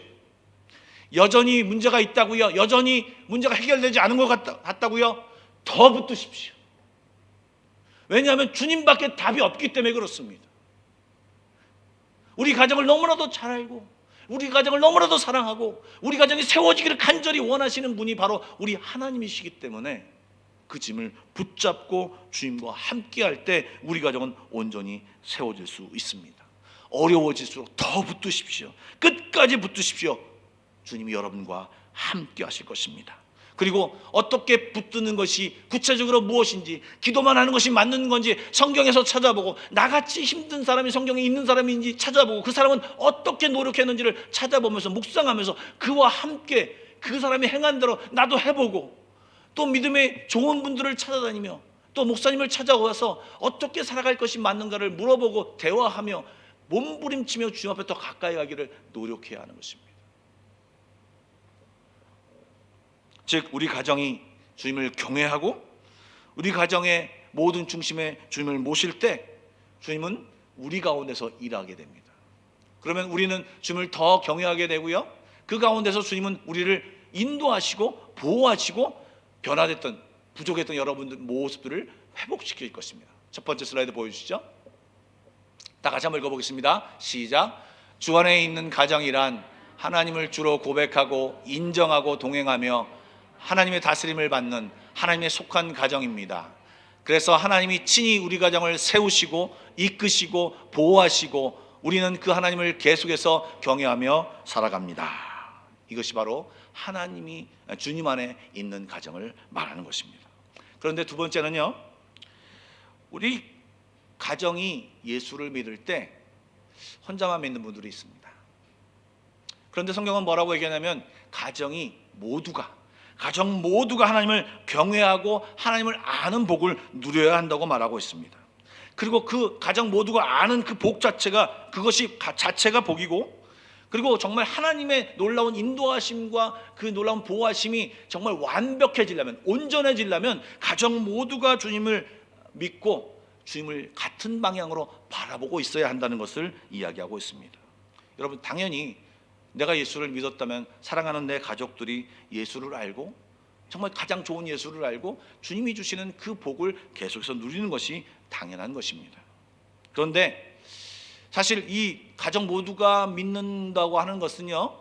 여전히 문제가 있다고요? 여전히 문제가 해결되지 않은 것 같다고요? 더 붙드십시오. 왜냐하면 주님밖에 답이 없기 때문에 그렇습니다. 우리 가정을 너무나도 잘 알고 우리 가정을 너무나도 사랑하고 우리 가정이 세워지기를 간절히 원하시는 분이 바로 우리 하나님이시기 때문에 그 짐을 붙잡고 주님과 함께할 때 우리 가정은 온전히 세워질 수 있습니다. 어려워질수록 더 붙드십시오. 끝까지 붙드십시오. 주님이 여러분과 함께 하실 것입니다. 그리고 어떻게 붙드는 것이 구체적으로 무엇인지, 기도만 하는 것이 맞는 건지 성경에서 찾아보고, 나같이 힘든 사람이 성경에 있는 사람인지 찾아보고, 그 사람은 어떻게 노력했는지를 찾아보면서 묵상하면서 그와 함께 그 사람이 행한 대로 나도 해보고, 또 믿음의 좋은 분들을 찾아다니며 또 목사님을 찾아와서 어떻게 살아갈 것이 맞는가를 물어보고 대화하며 몸부림치며 주님 앞에 더 가까이 가기를 노력해야 하는 것입니다. 즉 우리 가정이 주님을 경외하고 우리 가정의 모든 중심에 주님을 모실 때 주님은 우리 가운데서 일하게 됩니다. 그러면 우리는 주님을 더 경외하게 되고요, 그 가운데서 주님은 우리를 인도하시고 보호하시고 변화됐던 부족했던 여러분들 모습들을 회복시킬 것입니다. 첫 번째 슬라이드 보여주시죠. 다 같이 한번 읽어보겠습니다. 시작. 주 안에 있는 가정이란 하나님을 주로 고백하고 인정하고 동행하며 하나님의 다스림을 받는 하나님의 속한 가정입니다. 그래서 하나님이 친히 우리 가정을 세우시고 이끄시고 보호하시고 우리는 그 하나님을 계속해서 경외하며 살아갑니다. 이것이 바로 하나님이 주님 안에 있는 가정을 말하는 것입니다. 그런데 두 번째는요, 우리 가정이 예수를 믿을 때 혼자만 믿는 분들이 있습니다. 그런데 성경은 뭐라고 얘기하냐면 가정 모두가 하나님을 경외하고 하나님을 아는 복을 누려야 한다고 말하고 있습니다. 그리고 그 가정 모두가 아는 그 복 자체가, 그것이 자체가 복이고, 그리고 정말 하나님의 놀라운 인도하심과 그 놀라운 보호하심이 정말 완벽해지려면, 온전해지려면 가정 모두가 주님을 믿고 주님을 같은 방향으로 바라보고 있어야 한다는 것을 이야기하고 있습니다. 여러분, 당연히 내가 예수를 믿었다면 사랑하는 내 가족들이 예수를 알고 정말 가장 좋은 예수를 알고 주님이 주시는 그 복을 계속해서 누리는 것이 당연한 것입니다. 그런데 사실 이 가정 모두가 믿는다고 하는 것은요,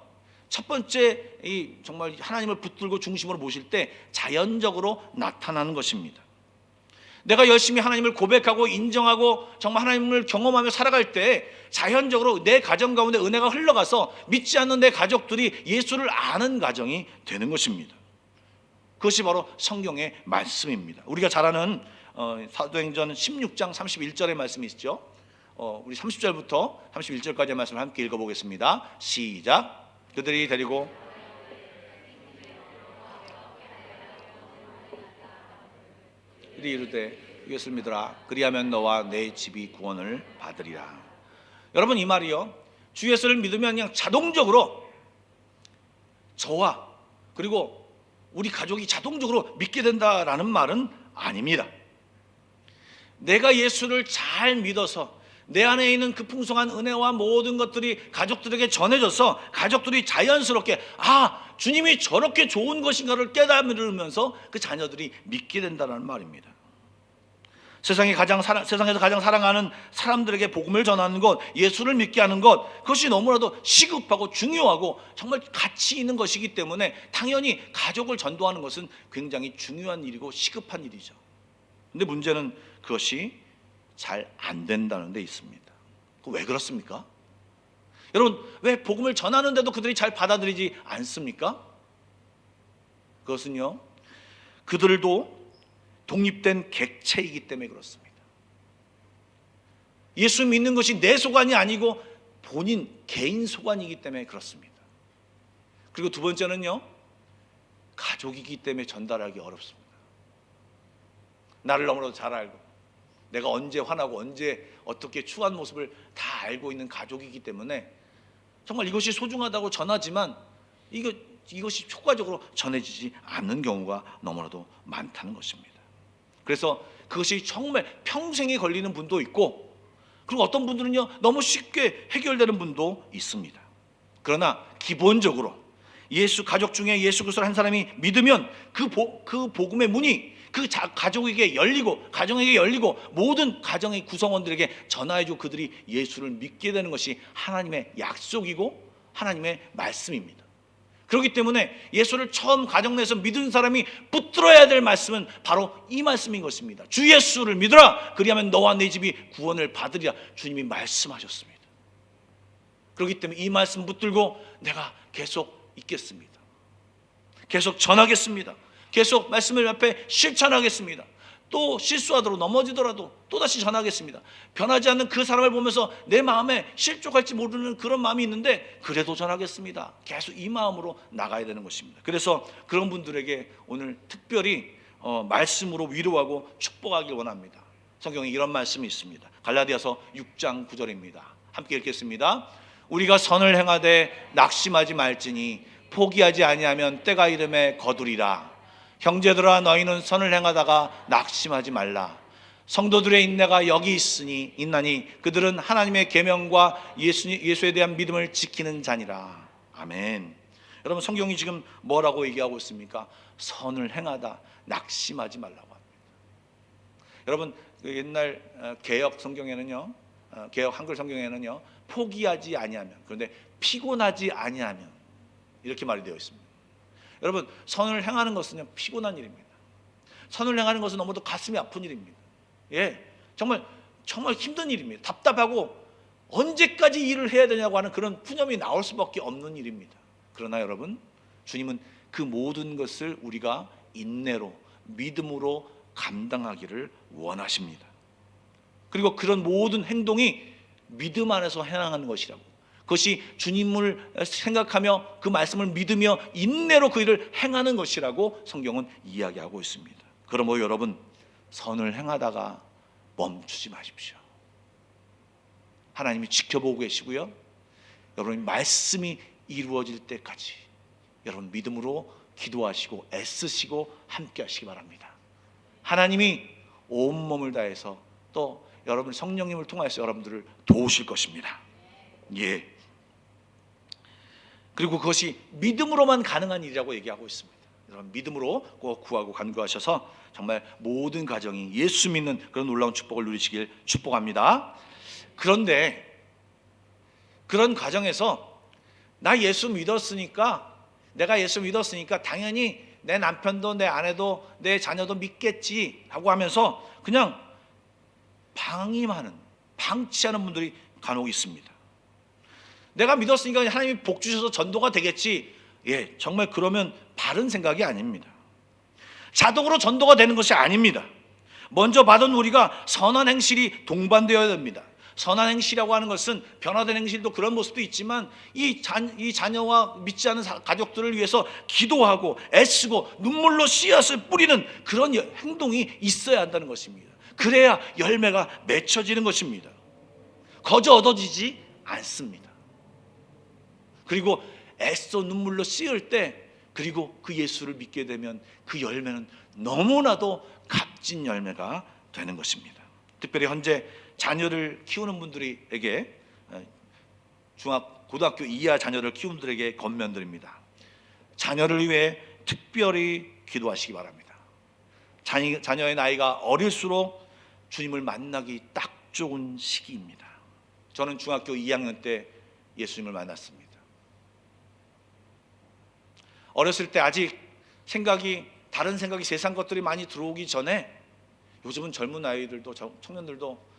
첫 번째 이 정말 하나님을 붙들고 중심으로 모실 때 자연적으로 나타나는 것입니다. 내가 열심히 하나님을 고백하고 인정하고 정말 하나님을 경험하며 살아갈 때 자연적으로 내 가정 가운데 은혜가 흘러가서 믿지 않는 내 가족들이 예수를 아는 가정이 되는 것입니다. 그것이 바로 성경의 말씀입니다. 우리가 잘 아는 사도행전 16장 31절의 말씀이 있죠. 우리 30절부터 31절까지의 말씀을 함께 읽어보겠습니다. 시작. 그들이 데리고 이르되 이것을 믿으라. 그리하면 너와 내 집이 구원을 받으리라. 여러분, 이 말이요, 주 예수를 믿으면 그냥 자동적으로 저와 그리고 우리 가족이 자동적으로 믿게 된다라는 말은 아닙니다. 내가 예수를 잘 믿어서 내 안에 있는 그 풍성한 은혜와 모든 것들이 가족들에게 전해져서 가족들이 자연스럽게 주님이 저렇게 좋은 것인가를 깨달으면서 그 자녀들이 믿게 된다는 말입니다. 세상에서 가장 사랑하는 사람들에게 복음을 전하는 것, 예수를 믿게 하는 것, 그것이 너무나도 시급하고 중요하고 정말 가치 있는 것이기 때문에 당연히 가족을 전도하는 것은 굉장히 중요한 일이고 시급한 일이죠. 근데 문제는 그것이 잘 안 된다는 데 있습니다. 왜 그렇습니까? 여러분, 왜 복음을 전하는데도 그들이 잘 받아들이지 않습니까? 그것은요, 그들도 독립된 객체이기 때문에 그렇습니다. 예수 믿는 것이 내 소관이 아니고 본인 개인 소관이기 때문에 그렇습니다. 그리고 두 번째는요, 가족이기 때문에 전달하기 어렵습니다. 나를 너무나도 잘 알고 내가 언제 화나고 언제 어떻게 추한 모습을 다 알고 있는 가족이기 때문에 정말 이것이 소중하다고 전하지만 이것이 효과적으로 전해지지 않는 경우가 너무나도 많다는 것입니다. 그래서 그것이 정말 평생에 걸리는 분도 있고 그리고 어떤 분들은요 너무 쉽게 해결되는 분도 있습니다. 그러나 기본적으로 예수 가족 중에 예수 그리스도를 한 사람이 믿으면 그 복음의 문이 가족에게 열리고 가정에게 열리고 모든 가정의 구성원들에게 전하여주고 그들이 예수를 믿게 되는 것이 하나님의 약속이고 하나님의 말씀입니다. 그렇기 때문에 예수를 처음 가정 내에서 믿은 사람이 붙들어야 될 말씀은 바로 이 말씀인 것입니다. 주 예수를 믿으라, 그리하면 너와 네 집이 구원을 받으리라. 주님이 말씀하셨습니다. 그렇기 때문에 이 말씀 붙들고 내가 계속 있겠습니다. 계속 전하겠습니다. 계속 말씀을 앞에 실천하겠습니다. 또 실수하더라도 넘어지더라도 또다시 전하겠습니다. 변하지 않는 그 사람을 보면서 내 마음에 실족할지 모르는 그런 마음이 있는데 그래도 전하겠습니다. 계속 이 마음으로 나가야 되는 것입니다. 그래서 그런 분들에게 오늘 특별히 말씀으로 위로하고 축복하길 원합니다. 성경에 이런 말씀이 있습니다. 갈라디아서 6장 9절입니다. 함께 읽겠습니다. 우리가 선을 행하되 낙심하지 말지니 포기하지 아니하면 때가 이름에 거두리라. 형제들아 너희는 선을 행하다가 낙심하지 말라. 성도들의 인내가 여기 있나니 그들은 하나님의 계명과 예수에 대한 믿음을 지키는 자니라. 아멘. 여러분 성경이 지금 뭐라고 얘기하고 있습니까? 선을 행하다 낙심하지 말라고 합니다. 여러분 옛날 개역 성경에는요, 개역 한글 성경에는요 포기하지 아니하면, 그런데 피곤하지 아니하면 이렇게 말이 되어 있습니다. 여러분 선을 행하는 것은요 피곤한 일입니다. 선을 행하는 것은 너무도 가슴이 아픈 일입니다. 정말 힘든 일입니다. 답답하고 언제까지 일을 해야 되냐고 하는 그런 푸념이 나올 수밖에 없는 일입니다. 그러나 여러분 주님은 그 모든 것을 우리가 인내로 믿음으로 감당하기를 원하십니다. 그리고 그런 모든 행동이 믿음 안에서 행하는 것이라고, 그것이 주님을 생각하며 그 말씀을 믿으며 인내로 그 일을 행하는 것이라고 성경은 이야기하고 있습니다. 그러므로 여러분 선을 행하다가 멈추지 마십시오. 하나님이 지켜보고 계시고요, 여러분의 말씀이 이루어질 때까지 여러분 믿음으로 기도하시고 애쓰시고 함께 하시기 바랍니다. 하나님이 온몸을 다해서 또 여러분 성령님을 통해서 여러분들을 도우실 것입니다. 그리고 그것이 믿음으로만 가능한 일이라고 얘기하고 있습니다. 여러분 믿음으로 꼭 구하고 간구하셔서 정말 모든 가정이 예수 믿는 그런 놀라운 축복을 누리시길 축복합니다. 그런데 그런 가정에서 내가 예수 믿었으니까 당연히 내 남편도 내 아내도 내 자녀도 믿겠지 하고 하면서 그냥 방치하는 분들이 간혹 있습니다. 내가 믿었으니까 하나님이 복 주셔서 전도가 되겠지. 정말 그러면 바른 생각이 아닙니다. 자동으로 전도가 되는 것이 아닙니다. 먼저 받은 우리가 선한 행실이 동반되어야 됩니다. 선한 행실이라고 하는 것은 변화된 행실도 그런 모습도 있지만 이 자녀와 믿지 않은 가족들을 위해서 기도하고 애쓰고 눈물로 씨앗을 뿌리는 그런 행동이 있어야 한다는 것입니다. 그래야 열매가 맺혀지는 것입니다. 거저 얻어지지 않습니다. 그리고 애써 눈물로 씨을 때, 그리고 그 예수를 믿게 되면 그 열매는 너무나도 값진 열매가 되는 것입니다. 특별히 현재 자녀를 키우는 분들에게, 고등학교 이하 자녀를 키우는 분들에게 권면드립니다. 자녀를 위해 특별히 기도하시기 바랍니다. 자녀의 나이가 어릴수록 주님을 만나기 딱 좋은 시기입니다. 저는 중학교 2학년 때 예수님을 만났습니다. 어렸을 때 아직 다른 생각이 세상 것들이 많이 들어오기 전에, 요즘은 젊은 아이들도 청년들도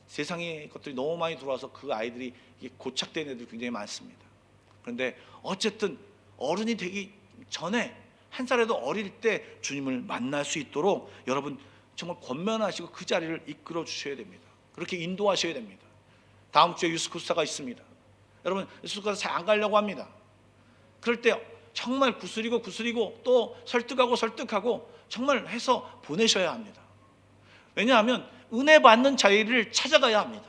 세상의 것들이 너무 많이 들어와서 그 아이들이 고착된 애들이 굉장히 많습니다. 그런데 어쨌든 어른이 되기 전에 한 살에도 어릴 때 주님을 만날 수 있도록 여러분 정말 권면하시고 그 자리를 이끌어 주셔야 됩니다. 그렇게 인도하셔야 됩니다. 다음 주에 유스코스타가 있습니다. 여러분 유스코스타 잘 안 가려고 합니다. 그럴 때 정말 구슬이고 또 설득하고 정말 해서 보내셔야 합니다. 왜냐하면 은혜 받는 자리를 찾아가야 합니다.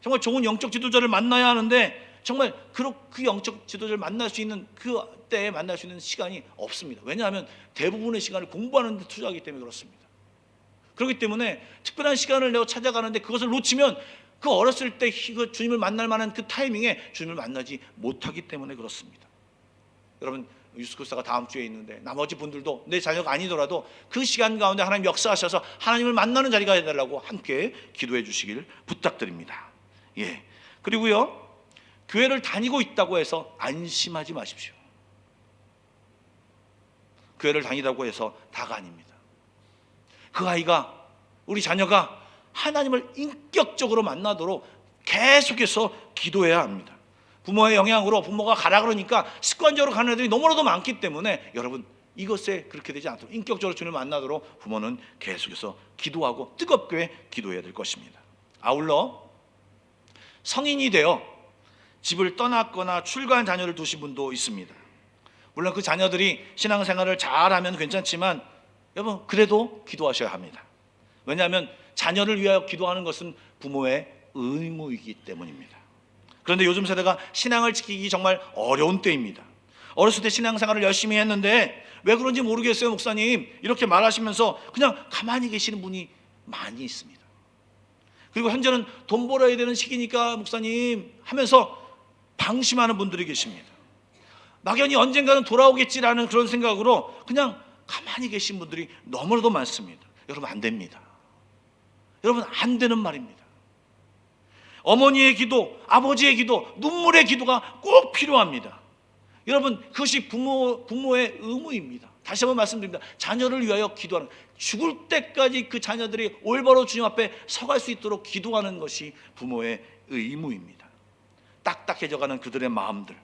정말 좋은 영적 지도자를 만나야 하는데 정말 그 영적 지도자를 만날 수 있는 그 때에 만날 수 있는 시간이 없습니다. 왜냐하면 대부분의 시간을 공부하는 데 투자하기 때문에 그렇습니다. 그렇기 때문에 특별한 시간을 내어 찾아가는데 그것을 놓치면 그 어렸을 때 그 주님을 만날 만한 그 타이밍에 주님을 만나지 못하기 때문에 그렇습니다. 여러분, 유스쿠사가 다음 주에 있는데 나머지 분들도 내 자녀가 아니더라도 그 시간 가운데 하나님 역사하셔서 하나님을 만나는 자리가 해달라고 함께 기도해 주시길 부탁드립니다. 예. 그리고요, 교회를 다니고 있다고 해서 안심하지 마십시오. 교회를 다니다고 해서 다가 아닙니다. 그 아이가, 우리 자녀가 하나님을 인격적으로 만나도록 계속해서 기도해야 합니다. 부모의 영향으로 부모가 가라 그러니까 습관적으로 가는 애들이 너무나도 많기 때문에 여러분, 이것에 그렇게 되지 않도록 인격적으로 주님을 만나도록 부모는 계속해서 기도하고 뜨겁게 기도해야 될 것입니다. 아울러 성인이 되어 집을 떠났거나 출가한 자녀를 두신 분도 있습니다. 물론 그 자녀들이 신앙생활을 잘하면 괜찮지만 여러분, 그래도 기도하셔야 합니다. 왜냐하면 자녀를 위하여 기도하는 것은 부모의 의무이기 때문입니다. 그런데 요즘 세대가 신앙을 지키기 정말 어려운 때입니다. 어렸을 때 신앙생활을 열심히 했는데 왜 그런지 모르겠어요, 목사님, 이렇게 말하시면서 그냥 가만히 계시는 분이 많이 있습니다. 그리고 현재는 돈 벌어야 되는 시기니까 목사님 하면서 방심하는 분들이 계십니다. 막연히 언젠가는 돌아오겠지라는 그런 생각으로 그냥 가만히 계신 분들이 너무나도 많습니다. 여러분, 안 됩니다. 여러분, 안 되는 말입니다. 어머니의 기도, 아버지의 기도, 눈물의 기도가 꼭 필요합니다. 여러분, 그것이 부모의 의무입니다. 다시 한번 말씀드립니다. 자녀를 위하여 기도하는, 죽을 때까지 그 자녀들이 올바로 주님 앞에 서갈 수 있도록 기도하는 것이 부모의 의무입니다. 딱딱해져가는 그들의 마음들,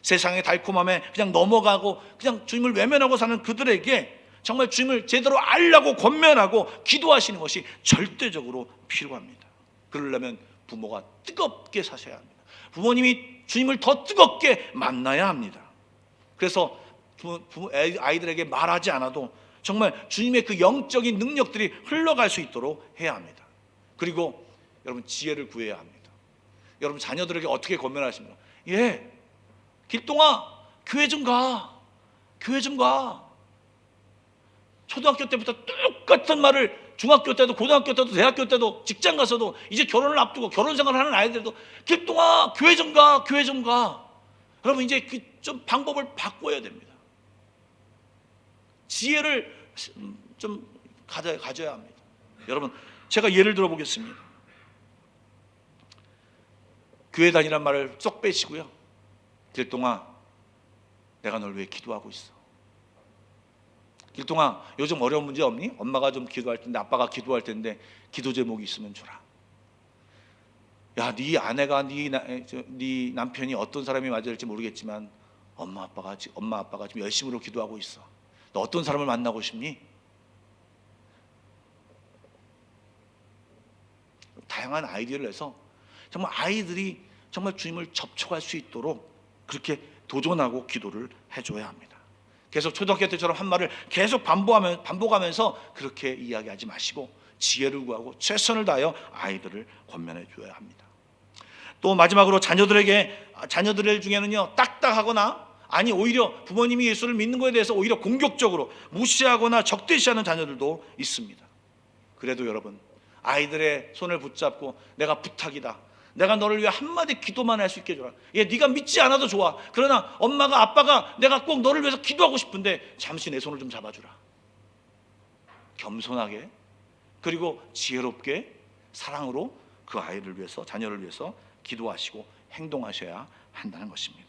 세상의 달콤함에 그냥 넘어가고 그냥 주님을 외면하고 사는 그들에게 정말 주님을 제대로 알라고 권면하고 기도하시는 것이 절대적으로 필요합니다. 그러려면 부모가 뜨겁게 사셔야 합니다. 부모님이 주님을 더 뜨겁게 만나야 합니다. 그래서 아이들에게 말하지 않아도 정말 주님의 그 영적인 능력들이 흘러갈 수 있도록 해야 합니다. 그리고 여러분, 지혜를 구해야 합니다. 여러분, 자녀들에게 어떻게 권면하십니까? 예, 길동아, 교회 좀 가. 교회 좀 가. 초등학교 때부터 똑같은 말을 중학교 때도 고등학교 때도 대학교 때도 직장 가서도 이제 결혼을 앞두고 결혼 생활을 하는 아이들도 길동아, 교회 좀 가. 교회 좀 가. 여러분, 이제 좀 방법을 바꿔야 됩니다. 지혜를 좀 가져야 합니다. 여러분, 제가 예를 들어 보겠습니다. 교회 다니란 말을 쏙 빼시고요, 길동아, 내가 널 위해 기도하고 있어. 길동아, 요즘 어려운 문제 없니? 엄마가 좀 기도할 텐데, 아빠가 기도할 텐데 기도 제목이 있으면 주라. 야, 네 아내가 네 남편이 어떤 사람이 맞아야 될지 모르겠지만 엄마 아빠가 지금 열심으로 기도하고 있어. 너 어떤 사람을 만나고 싶니? 다양한 아이디어를 내서 정말 아이들이 정말 주님을 접촉할 수 있도록 그렇게 도전하고 기도를 해줘야 합니다. 계속 초등학교 때처럼 한 말을 계속 반복하면서 그렇게 이야기하지 마시고 지혜를 구하고 최선을 다하여 아이들을 권면해 줘야 합니다. 또 마지막으로 자녀들 중에는요, 딱딱하거나 아니 오히려 부모님이 예수를 믿는 것에 대해서 오히려 공격적으로 무시하거나 적대시하는 자녀들도 있습니다. 그래도 여러분, 아이들의 손을 붙잡고 내가 부탁이다, 내가 너를 위해 한마디 기도만 할 수 있게 해줘라. 예, 네가 믿지 않아도 좋아. 그러나 엄마가 아빠가 내가 꼭 너를 위해서 기도하고 싶은데 잠시 내 손을 좀 잡아주라. 겸손하게 그리고 지혜롭게 사랑으로 그 아이를 위해서, 자녀를 위해서 기도하시고 행동하셔야 한다는 것입니다.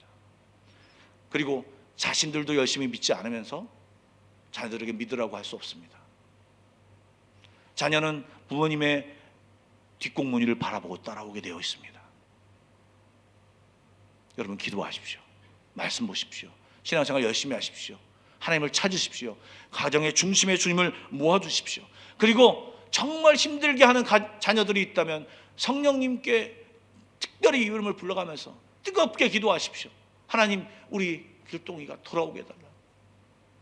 그리고 자신들도 열심히 믿지 않으면서 자녀들에게 믿으라고 할 수 없습니다. 자녀는 부모님의 뒷공무니를 바라보고 따라오게 되어 있습니다. 여러분, 기도하십시오. 말씀 보십시오. 신앙생활 열심히 하십시오. 하나님을 찾으십시오. 가정의 중심에 주님을 모아주십시오. 그리고 정말 힘들게 하는 자녀들이 있다면 성령님께 특별히 이름을 불러가면서 뜨겁게 기도하십시오. 하나님, 우리 길동이가 돌아오게 해달라고.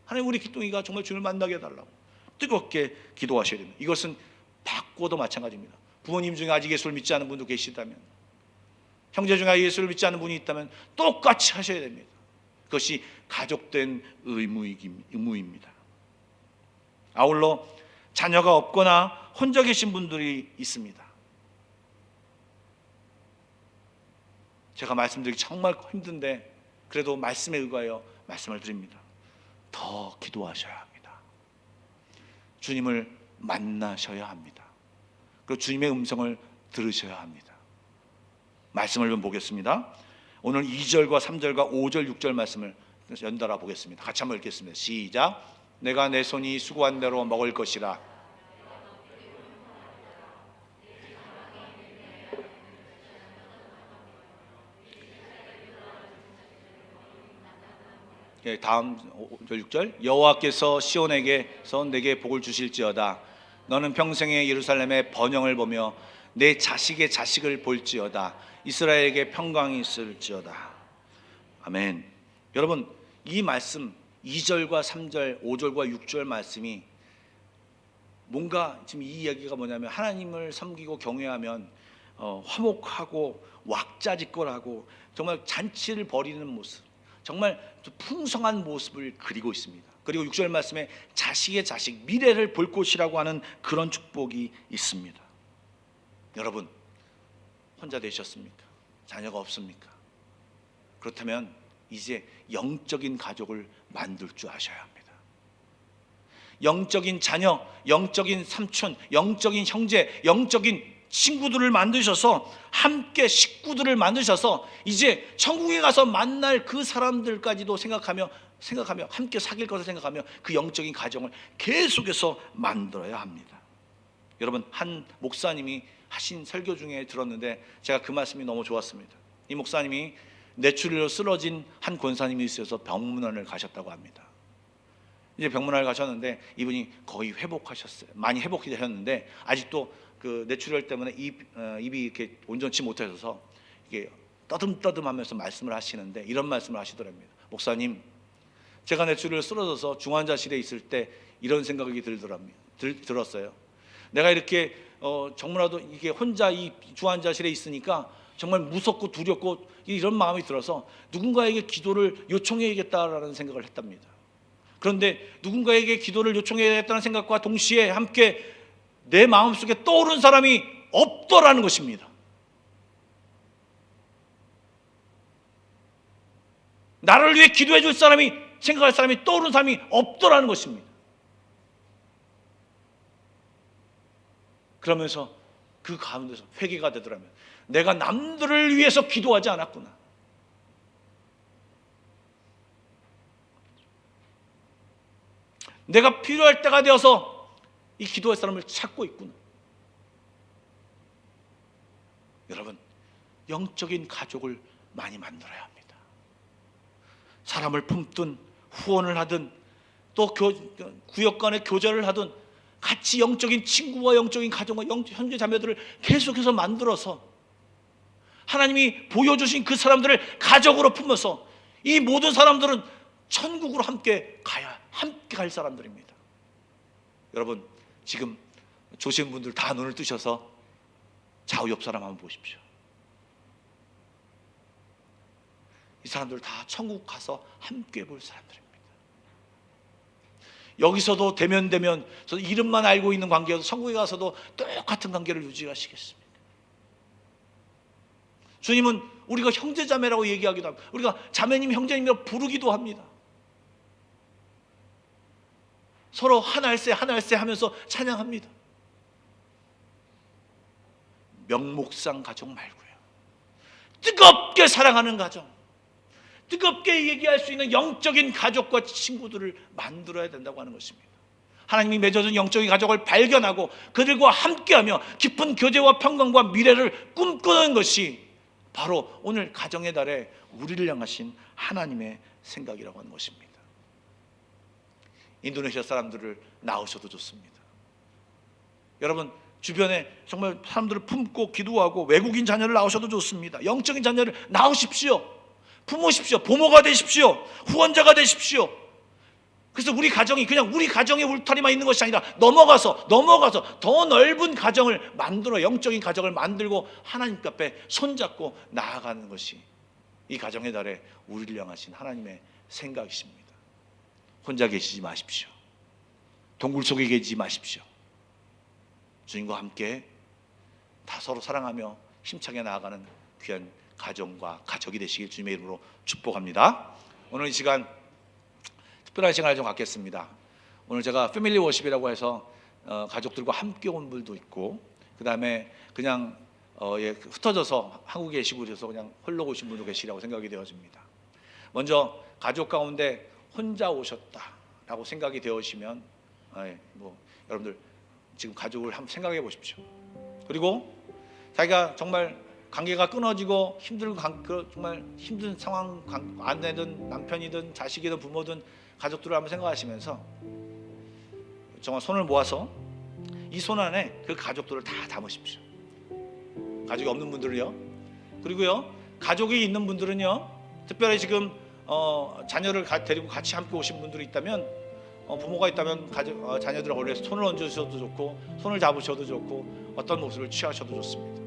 하나님, 우리 길동이가 정말 주님을 만나게 해달라고 뜨겁게 기도하셔야 됩니다. 이것은 바꿔도 마찬가지입니다. 부모님 중에 아직 예수를 믿지 않은 분도 계시다면, 형제 중에 아직 예수를 믿지 않은 분이 있다면 똑같이 하셔야 됩니다. 그것이 가족된 의무입니다. 아울러 자녀가 없거나 혼자 계신 분들이 있습니다. 제가 말씀드리기 정말 힘든데 그래도 말씀에 의거하여 말씀을 드립니다. 더 기도하셔야 합니다. 주님을 만나셔야 합니다. 그리고 주님의 음성을 들으셔야 합니다. 말씀을 좀 보겠습니다. 오늘 2절과 3절과 5절 6절 말씀을 연달아 보겠습니다. 같이 한번 읽겠습니다. 시작. 내가 내 손이 수고한 대로 먹을 것이라. 다음 5절 6절. 여호와께서 시온에게서 내게 복을 주실지어다. 너는 평생에 예루살렘의 번영을 보며 내 자식의 자식을 볼지어다. 이스라엘에게 평강이 있을지어다. 아멘. 여러분, 이 말씀 2절과 3절 5절과 6절 말씀이 뭔가 지금 이 이야기가 뭐냐면 하나님을 섬기고 경외하면 화목하고 왁자지껄하고 정말 잔치를 벌이는 모습, 정말 풍성한 모습을 그리고 있습니다. 그리고 6절 말씀에 자식의 자식, 미래를 볼 것이라고 하는 그런 축복이 있습니다. 여러분, 혼자 되셨습니까? 자녀가 없습니까? 그렇다면 이제 영적인 가족을 만들 줄 아셔야 합니다. 영적인 자녀, 영적인 삼촌, 영적인 형제, 영적인 친구들을 만드셔서 함께 식구들을 만드셔서 이제 천국에 가서 만날 그 사람들까지도 생각하며 함께 사귈 것을 생각하며 그 영적인 가정을 계속해서 만들어야 합니다. 여러분, 한 목사님이 하신 설교 중에 들었는데 제가 그 말씀이 너무 좋았습니다. 이 목사님이 뇌출혈로 쓰러진 한 권사님이 있어서 병문안을 가셨다고 합니다. 이제 병문안을 가셨는데 이분이 거의 회복하셨어요. 많이 회복이 되셨는데 아직도 그 뇌출혈 때문에 입이 이렇게 온전치 못하셔서 이게 떠듬떠듬하면서 말씀을 하시는데 이런 말씀을 하시더랍니다. 목사님, 제가 뇌출혈로 쓰러져서 중환자실에 있을 때 이런 생각이 들었어요. 내가 이렇게 정말로 이게 혼자 이 중환자실에 있으니까 정말 무섭고 두렵고 이런 마음이 들어서 누군가에게 기도를 요청해야겠다라는 생각을 했답니다. 그런데 누군가에게 기도를 요청해야겠다는 생각과 동시에 함께 내 마음속에 떠오른 사람이 없더라는 것입니다. 나를 위해 기도해 줄 사람이, 생각할 사람이, 떠오른 사람이 없더라는 것입니다. 그러면서 그 가운데서 회개가 되더라면 내가 남들을 위해서 기도하지 않았구나. 내가 필요할 때가 되어서 이 기도할 사람을 찾고 있구나. 여러분, 영적인 가족을 많이 만들어야 합니다. 사람을 품든 후원을 하든 또 구역 간의 교제를 하든 같이 영적인 친구와 영적인 가정과 형제 자매들을 계속해서 만들어서 하나님이 보여주신 그 사람들을 가족으로 품어서 이 모든 사람들은 천국으로 함께 갈 사람들입니다. 여러분, 지금 조신 분들 다 눈을 뜨셔서 좌우 옆 사람 한번 보십시오. 이 사람들 다 천국 가서 함께 볼 사람들입니다. 여기서도 대면 이름만 알고 있는 관계여도 천국에 가서도 똑같은 관계를 유지하시겠습니까? 주님은 우리가 형제자매라고 얘기하기도 합니다. 우리가 자매님 형제님이라고 부르기도 합니다. 서로 하나일세 하면서 찬양합니다. 명목상 가족 말고요, 뜨겁게 사랑하는 가정, 뜨겁게 얘기할 수 있는 영적인 가족과 친구들을 만들어야 된다고 하는 것입니다. 하나님이 맺어준 영적인 가족을 발견하고 그들과 함께하며 깊은 교제와 평강과 미래를 꿈꾸는 것이 바로 오늘 가정의 달에 우리를 향하신 하나님의 생각이라고 하는 것입니다. 인도네시아 사람들을 낳으셔도 좋습니다. 여러분, 주변에 정말 사람들을 품고 기도하고 외국인 자녀를 낳으셔도 좋습니다. 영적인 자녀를 낳으십시오. 품으십시오. 부모가 되십시오. 후원자가 되십시오. 그래서 우리 가정이 그냥 우리 가정의 울타리만 있는 것이 아니라 넘어가서 더 넓은 가정을 만들어 영적인 가정을 만들고 하나님 앞에 손잡고 나아가는 것이 이 가정의 달에 우리를 향하신 하나님의 생각이십니다. 혼자 계시지 마십시오. 동굴 속에 계시지 마십시오. 주님과 함께 다 서로 사랑하며 힘차게 나아가는 귀한 가정과 가족이 되시길 주님의 이름으로 축복합니다. 오늘 이 시간 특별한 시간을 좀 갖겠습니다. 오늘 제가 패밀리 워십이라고 해서 가족들과 함께 온 분도 있고, 그 다음에 그냥 흩어져서 한국에 계시고 그래서 그냥 홀로 오신 분도 계시라고 생각이 되어집니다. 먼저 가족 가운데 혼자 오셨다라고 생각이 되어지면 여러분들 지금 가족을 한번 생각해 보십시오. 그리고 자기가 정말 관계가 끊어지고 힘들고 정말 힘든 상황, 아내든 남편이든 자식이든 부모든 가족들을 한번 생각하시면서 정말 손을 모아서 이 손 안에 그 가족들을 다 담으십시오. 가족이 없는 분들은요, 그리고요 가족이 있는 분들은요, 특별히 지금 자녀를 데리고 같이 함께 오신 분들이 있다면, 부모가 있다면 자녀들 얼굴에 손을 얹으셔도 좋고 손을 잡으셔도 좋고 어떤 모습을 취하셔도 좋습니다.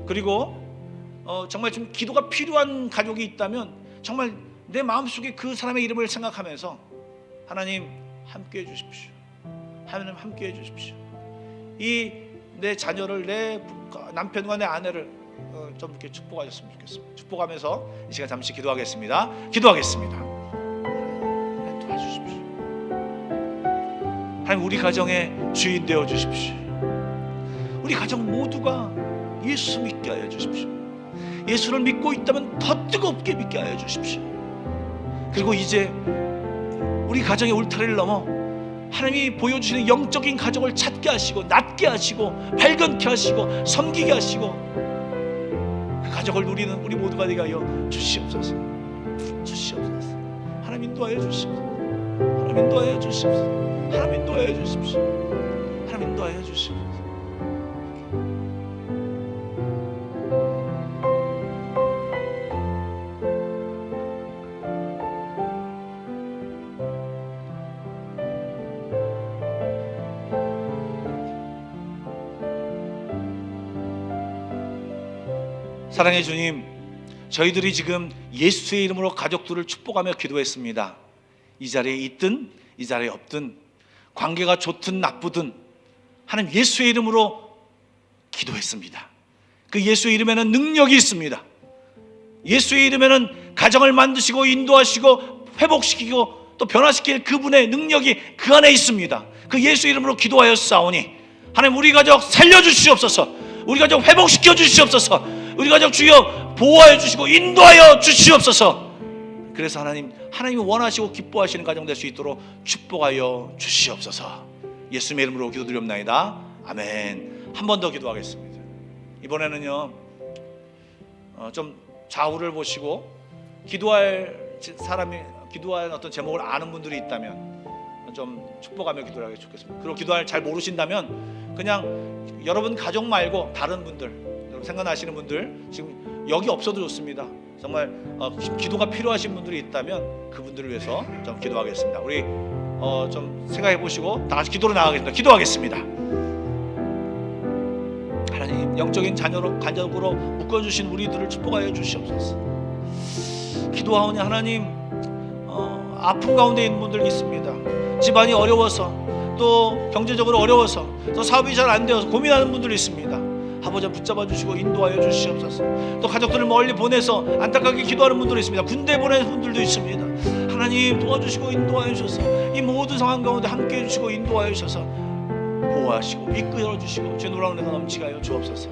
그리고 정말 좀 기도가 필요한 가족이 있다면 정말 내 마음속에 그 사람의 이름을 생각하면서 하나님 함께해 주십시오. 하나님 함께해 주십시오. 이 내 자녀를, 내 남편과 내 아내를 좀 이렇게 축복하셨으면 좋겠습니다. 축복하면서 이 시간 잠시 기도하겠습니다. 기도하겠습니다. 하나님 도와주십시오. 하나님 우리 가정의 주인 되어 주십시오. 우리 가정 모두가 예수 믿게 하여 주십시오. 예수를 믿고 있다면 더 뜨겁게 믿게 하여 주십시오. 그리고 이제 우리 가정의 울타리를 넘어 하나님이 보여주시는 영적인 가정을 찾게 하시고 낫게 하시고 발견케 하시고 섬기게 하시고 그 가족을 누리는 우리 모두가 되게 하여 주시옵소서. 주시옵소서. 하나님 인도하여 주시옵소서. 하나님 인도하여 주시옵소서. 하나님 인도하여 주십시오. 하나님 인도하여 주시옵소서. 사랑의 주님, 저희들이 지금 예수의 이름으로 가족들을 축복하며 기도했습니다. 이 자리에 있든 이 자리에 없든, 관계가 좋든 나쁘든 하나님 예수의 이름으로 기도했습니다. 그 예수의 이름에는 능력이 있습니다. 예수의 이름에는 가정을 만드시고 인도하시고 회복시키고 또 변화시킬 그분의 능력이 그 안에 있습니다. 그 예수 이름으로 기도하여 싸우니 하나님 우리 가족 살려주시옵소서. 우리 가족 회복시켜 주시옵소서. 우리 가족 주여 보호하여 주시고 인도하여 주시옵소서. 그래서 하나님이 원하시고 기뻐하시는 가정 될 수 있도록 축복하여 주시옵소서. 예수님의 이름으로 기도드리옵나이다. 아멘. 한 번 더 기도하겠습니다. 이번에는요 좀 좌우를 보시고 기도할 어떤 제목을 아는 분들이 있다면 좀 축복하며 기도를 하겠 좋겠습니다. 그리고 기도할 잘 모르신다면 그냥 여러분 가족 말고 다른 분들, 여러분 생각나시는 분들 지금 여기 없어도 좋습니다. 정말 기도가 필요하신 분들이 있다면 그분들을 위해서 좀 기도하겠습니다. 우리 좀 생각해 보시고 다 같이 기도로 나가겠습니다. 기도하겠습니다. 하나님 영적인 가족으로 묶어주신 우리들을 축복하여 주시옵소서. 기도하오니 하나님 아픔 가운데 있는 분들 있습니다. 집안이 어려워서 또 경제적으로 어려워서 또 사업이 잘 안 되어서 고민하는 분들이 있습니다. 아버지 붙잡아 주시고 인도하여 주시옵소서. 또 가족들을 멀리 보내서 안타깝게 기도하는 분들이 있습니다. 군대 보내는 분들도 있습니다. 하나님 도와주시고 인도하여 주셔서 이 모든 상황 가운데 함께해 주시고 인도하여 주셔서 보호하시고 이끌어 주시고 주의 놀라운 은혜가 넘치게 하여 주옵소서.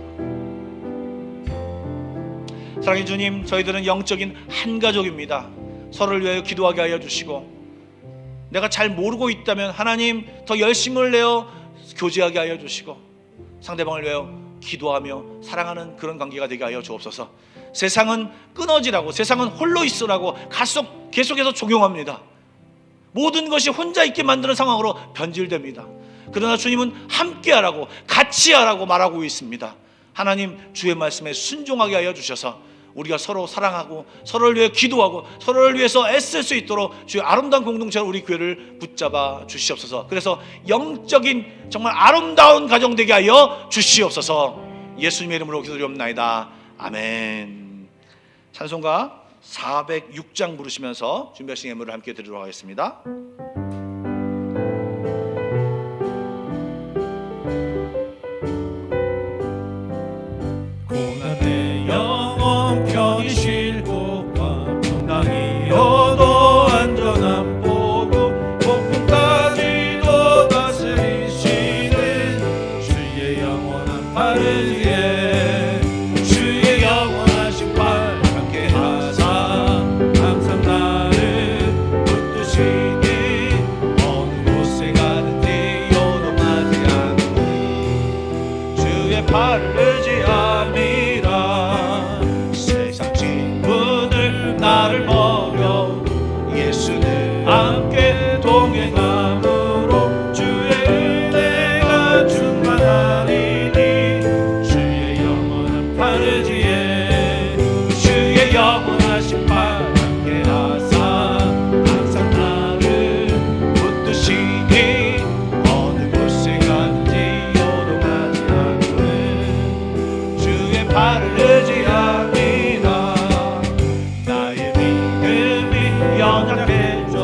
사랑의 주님, 저희들은 영적인 한 가족입니다. 서로를 위하여 기도하게 하여 주시고 내가 잘 모르고 있다면 하나님 더 열심을 내어 교제하게 하여 주시고 상대방을 위하여 기도하며 사랑하는 그런 관계가 되게 하여 주옵소서. 세상은 끊어지라고, 세상은 홀로 있으라고 계속해서 적용합니다. 모든 것이 혼자 있게 만드는 상황으로 변질됩니다. 그러나 주님은 함께 하라고, 같이 하라고 말하고 있습니다. 하나님 주의 말씀에 순종하게 하여 주셔서 우리가 서로 사랑하고 서로를 위해 기도하고 서로를 위해서 애쓸 수 있도록 주의 아름다운 공동체로 우리 교회를 붙잡아 주시옵소서. 그래서 영적인 정말 아름다운 가정 되게 하여 주시옵소서. 예수님의 이름으로 기도드리옵나이다. 아멘. 찬송가 406장 부르시면서 준비하신 예물을 함께 드리도록 하겠습니다. 바르지에 주의 영원하신 팔 함께 하사 항상 나를 붙드시니 어느 곳에 가든지 요동하지 않으니 주의 팔을 의지함이라 세상 친구들 나를 버려 예수는 함께 동행함으로 주의 은혜가 충만하리니 주의 영원한 팔 의지에 주의 영원하신 팔 함께 하사 항상 나를 붙드시니 어느 곳에 가든지 요동하지 않는 주의 팔을 의지합니다. 나의 믿음이 연약해져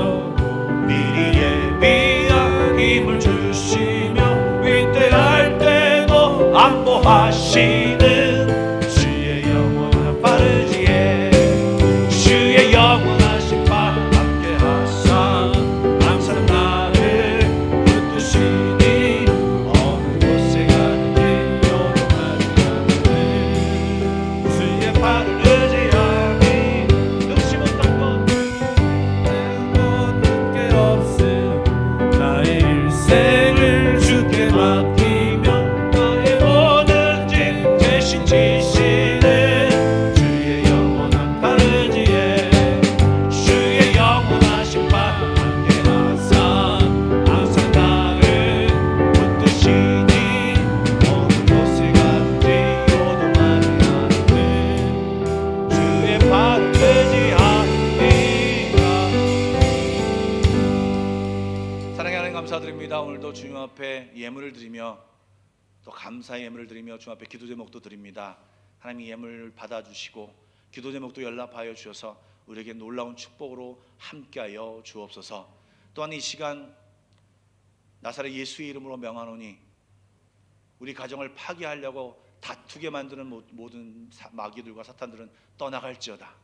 미리 예비한 힘을 주시며 위대할 때도 안보하시는 주의 영원한 팔 의지에 주의 영원하신 팔 함께 하사 항상 나를 붙드시니 어느 곳에 가든지 요동하지 않는 주의 팔을 의지하니 능치 못한 것 내고 게 없음 나의 일생을 주께 맡기며 나의 모든 짐 대신 지시는 주의 영원한 팔 의지에 주의 영원하신 팔 함께 하사 항상 나를 붙드시니 어느 곳에 가든지 요동하지 않는 주의 팔을 의지합니다. 사랑하는 하나님 감사드립니다. 오늘도 주님 앞에 예물을 드리며 또 감사의 예물을 드리며 주님 앞에 기도 제목도 드립니다. 하나님 예물을 받아주시고 기도 제목도 연락하여 주셔서 우리에게 놀라운 축복으로 함께하여 주옵소서. 또한 이 시간 나사렛 예수의 이름으로 명하노니 우리 가정을 파괴하려고 다투게 만드는 모든 마귀들과 사탄들은 떠나갈지어다.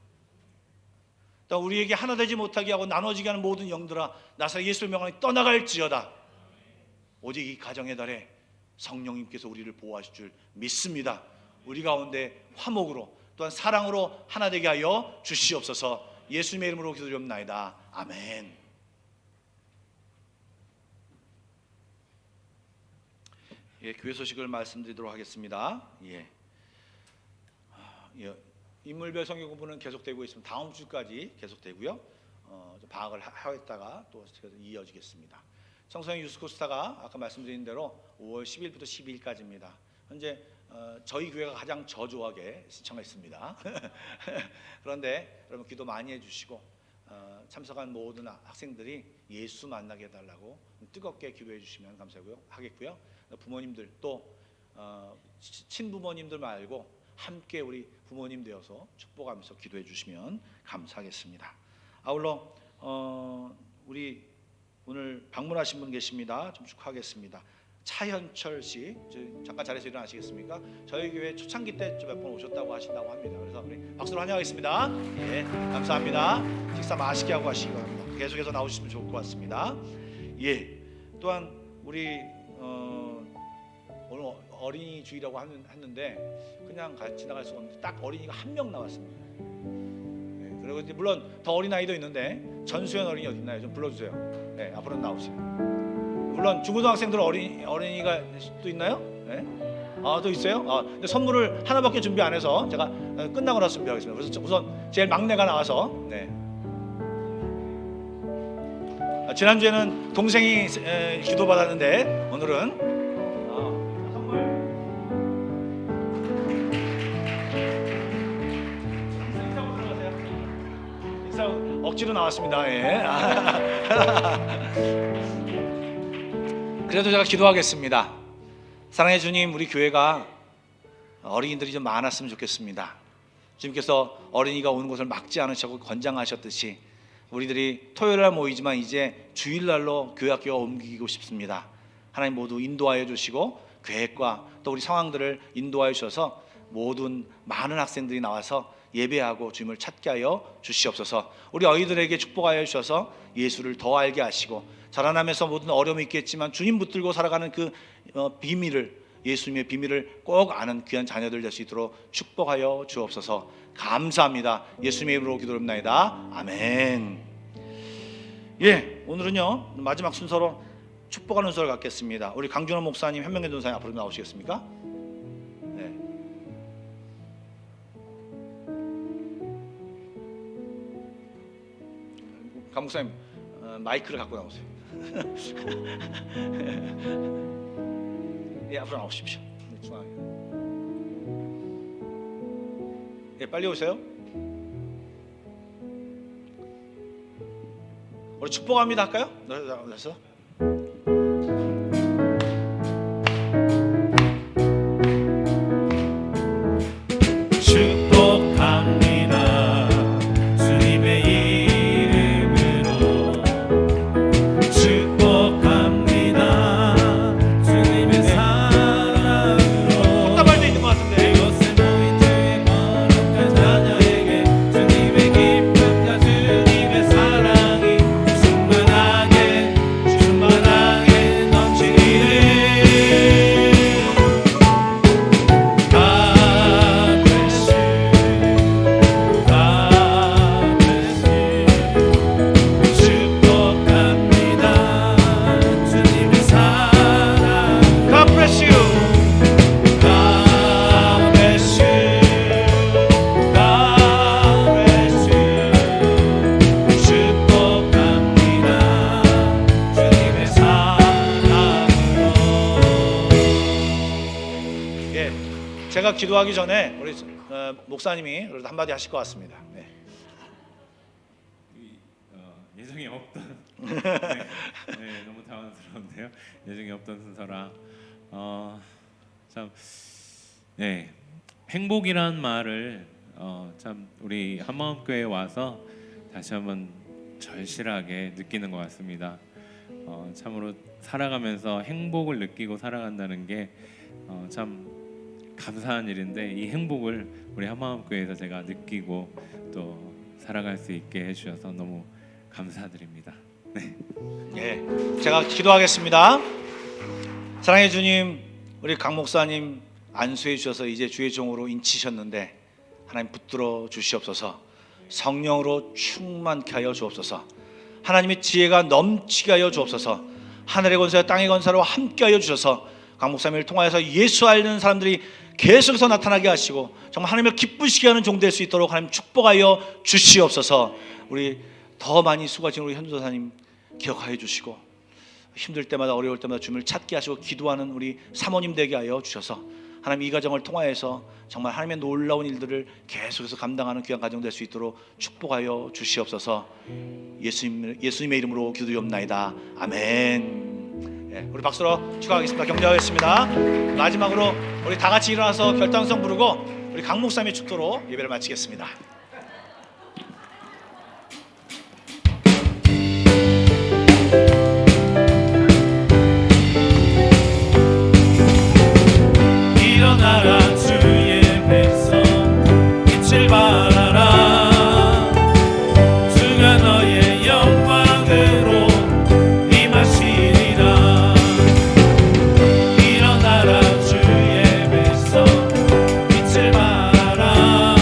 또 우리에게 하나 되지 못하게 하고 나눠지게 하는 모든 영들아 나사렛 예수의 명하노니 떠나갈지어다. 오직 이 가정의 달에 성령님께서 우리를 보호하실 줄 믿습니다. 우리 가운데 화목으로 또한 사랑으로 하나 되게 하여 주시옵소서. 예수님의 이름으로 기도드립니다. 아멘. 예, 교회 소식을 말씀드리도록 하겠습니다. 인물별 성경 공부는 계속되고 있습니다. 다음 주까지 계속되고요. 방학을 하였다가 또 이어지겠습니다. 청소년 유스코스타가 아까 말씀드린 대로 5월 10일부터 12일까지입니다. 현재 저희 교회가 가장 저조하게 신청했습니다. 그런데 여러분 기도 많이 해주시고 참석한 모든 학생들이 예수 만나게 해달라고 뜨겁게 기도해 주시면 감사하겠고요. 부모님들 또 친부모님들 말고 함께 우리 부모님 되어서 축복하면서 기도해 주시면 감사하겠습니다. 아울러 우리 오늘 방문하신 분 계십니다. 좀 축하하겠습니다. 차현철 씨, 잠깐 자리에서 일어나시겠습니까? 저희 교회 초창기 때 몇 번 오셨다고 하신다고 합니다. 그래서 우리 박수로 환영하겠습니다. 예, 감사합니다. 식사 맛있게 하고 가시기 바랍니다. 계속해서 나오시면 좋을 것 같습니다. 예, 또한 우리 오늘 어린이 주일이라고 했는데 그냥 지나갈 수가 없는데 딱 어린이가 한 명 나왔습니다. 예, 그리고 이제 물론 더 어린 아이도 있는데 전수연 어린이 어디 있나요? 좀 불러주세요. 네, 앞으로 나오세요. 물론 중고등학생들 어린이가 또 있나요? 네? 또 있어요? 근데 선물을 하나밖에 준비 안 해서 제가 끝나고 나서 준비하겠습니다. 그래서 우선 제일 막내가 나와서 네. 지난주에는 동생이 기도받았는데 오늘은 선물 인사하고 들어가세요. 인사 억지로 나왔습니다. 예. 그래도 제가 기도하겠습니다. 사랑해 주님, 우리 교회가 어린이들이 좀 많았으면 좋겠습니다. 주님께서 어린이가 오는 것을 막지 않으시고 권장하셨듯이 우리들이 토요일날 모이지만 이제 주일날로 교회 학교가 옮기고 싶습니다. 하나님 모두 인도하여 주시고 계획과 또 우리 상황들을 인도하여 주셔서 모든 많은 학생들이 나와서 예배하고 주님을 찾게 하여 주시옵소서. 우리 아이들에게 축복하여 주셔서 예수를 더 알게 하시고 자라나면서 모든 어려움이 있겠지만 주님 붙들고 살아가는 그 비밀을 예수님의 비밀을 꼭 아는 귀한 자녀들 될 수 있도록 축복하여 주옵소서. 감사합니다. 예수님의 이름으로 기도합나이다. 아멘. 예, 오늘은요 마지막 순서로 축복하는 순서를 갖겠습니다. 우리 강준호 목사님, 현명계 전사님 앞으로 나오시겠습니까? 네. 강 목사님 마이크를 갖고 나오세요. 예, 앞으로 나오십시오. 네, 중앙에. 예, 빨리 오세요. 우리 축복합니다 할까요? 됐어? 축복합니다. 주님의 이름으로 축복합니다. 주님의 사랑으로 답답할 때 있는 것 같은데. 이곳에 모인 주의 거룩한 자녀에게 주님의 기쁨과 주님의 사랑이 충만하게 넘치기를. God bless you. God bless you. God bless you. 축복합니다. 주님의 사랑으로. 예, 제가 기도하기 전에 우리 목사님이 그래도 한마디 하실 것 같습니다. 네. 예정이 없던 네, 너무 당황스러운데요. 예정이 없던 순서라 참 네, 행복이란 말을 참 우리 한마음교회에 와서 다시 한번 절실하게 느끼는 것 같습니다. 참으로 살아가면서 행복을 느끼고 살아간다는 게 참 감사한 일인데, 이 행복을 우리 한마음교회에서 제가 느끼고 또 살아갈 수 있게 해주셔서 너무 감사드립니다. 네. 예, 제가 기도하겠습니다. 사랑해 주님, 우리 강 목사님 안수해 주셔서 이제 주의 종으로 인치셨는데 하나님 붙들어 주시옵소서. 성령으로 충만케 하여 주옵소서. 하나님의 지혜가 넘치게 하여 주옵소서. 하늘의 권세와 땅의 권세로 함께 하여 주셔서 강 목사님을 통하여서 예수 알는 사람들이 계속해서 나타나게 하시고 정말 하나님을 기쁘시게 하는 종 될 수 있도록 하나님 축복하여 주시옵소서. 우리 더 많이 수고하신 우리 현도사님 기억하여 주시고, 힘들 때마다 어려울 때마다 주님을 찾게 하시고 기도하는 우리 사모님 되게 하여 주셔서 하나님 이 가정을 통하여서 정말 하나님의 놀라운 일들을 계속해서 감당하는 귀한 가정 될 수 있도록 축복하여 주시옵소서. 예수님의 이름으로 기도드리옵나이다. 아멘. 예, 우리 박수로 축하하겠습니다. 격려하겠습니다. 마지막으로 우리 다 같이 일어나서 결단성 부르고 우리 강 목사님의 축도로 예배를 마치겠습니다. 일어나라 주의 백성, 빛을 발하라. 주가 너의 영광으로 임하시리라. 일어나라 주의 백성, 빛을 발하라.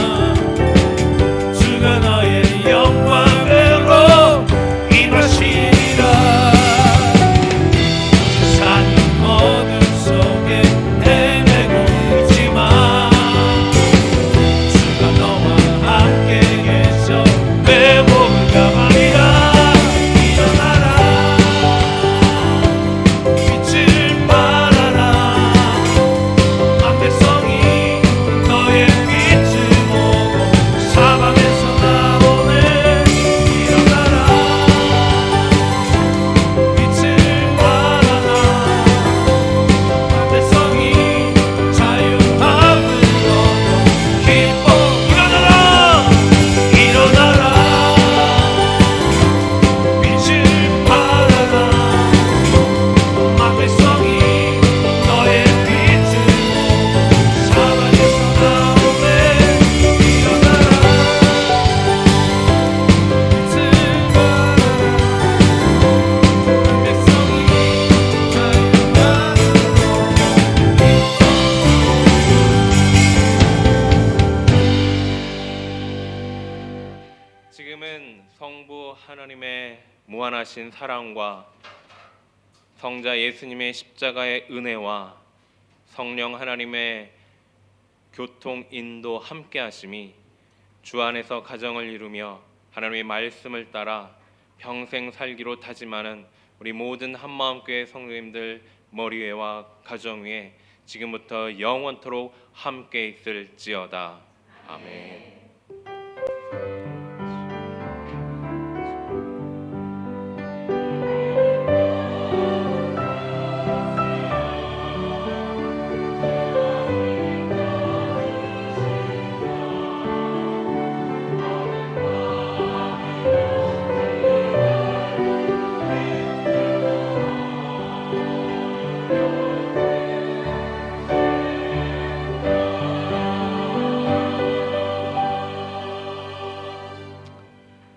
하나님의 무한하신 사랑과 성자 예수님의 십자가의 은혜와 성령 하나님의 교통 인도 함께 하심이 주 안에서 가정을 이루며 하나님의 말씀을 따라 평생 살기로 다짐하는 우리 모든 한마음교회 성도님들 머리 위와 가정 위에 지금부터 영원토록 함께 있을지어다. 아멘.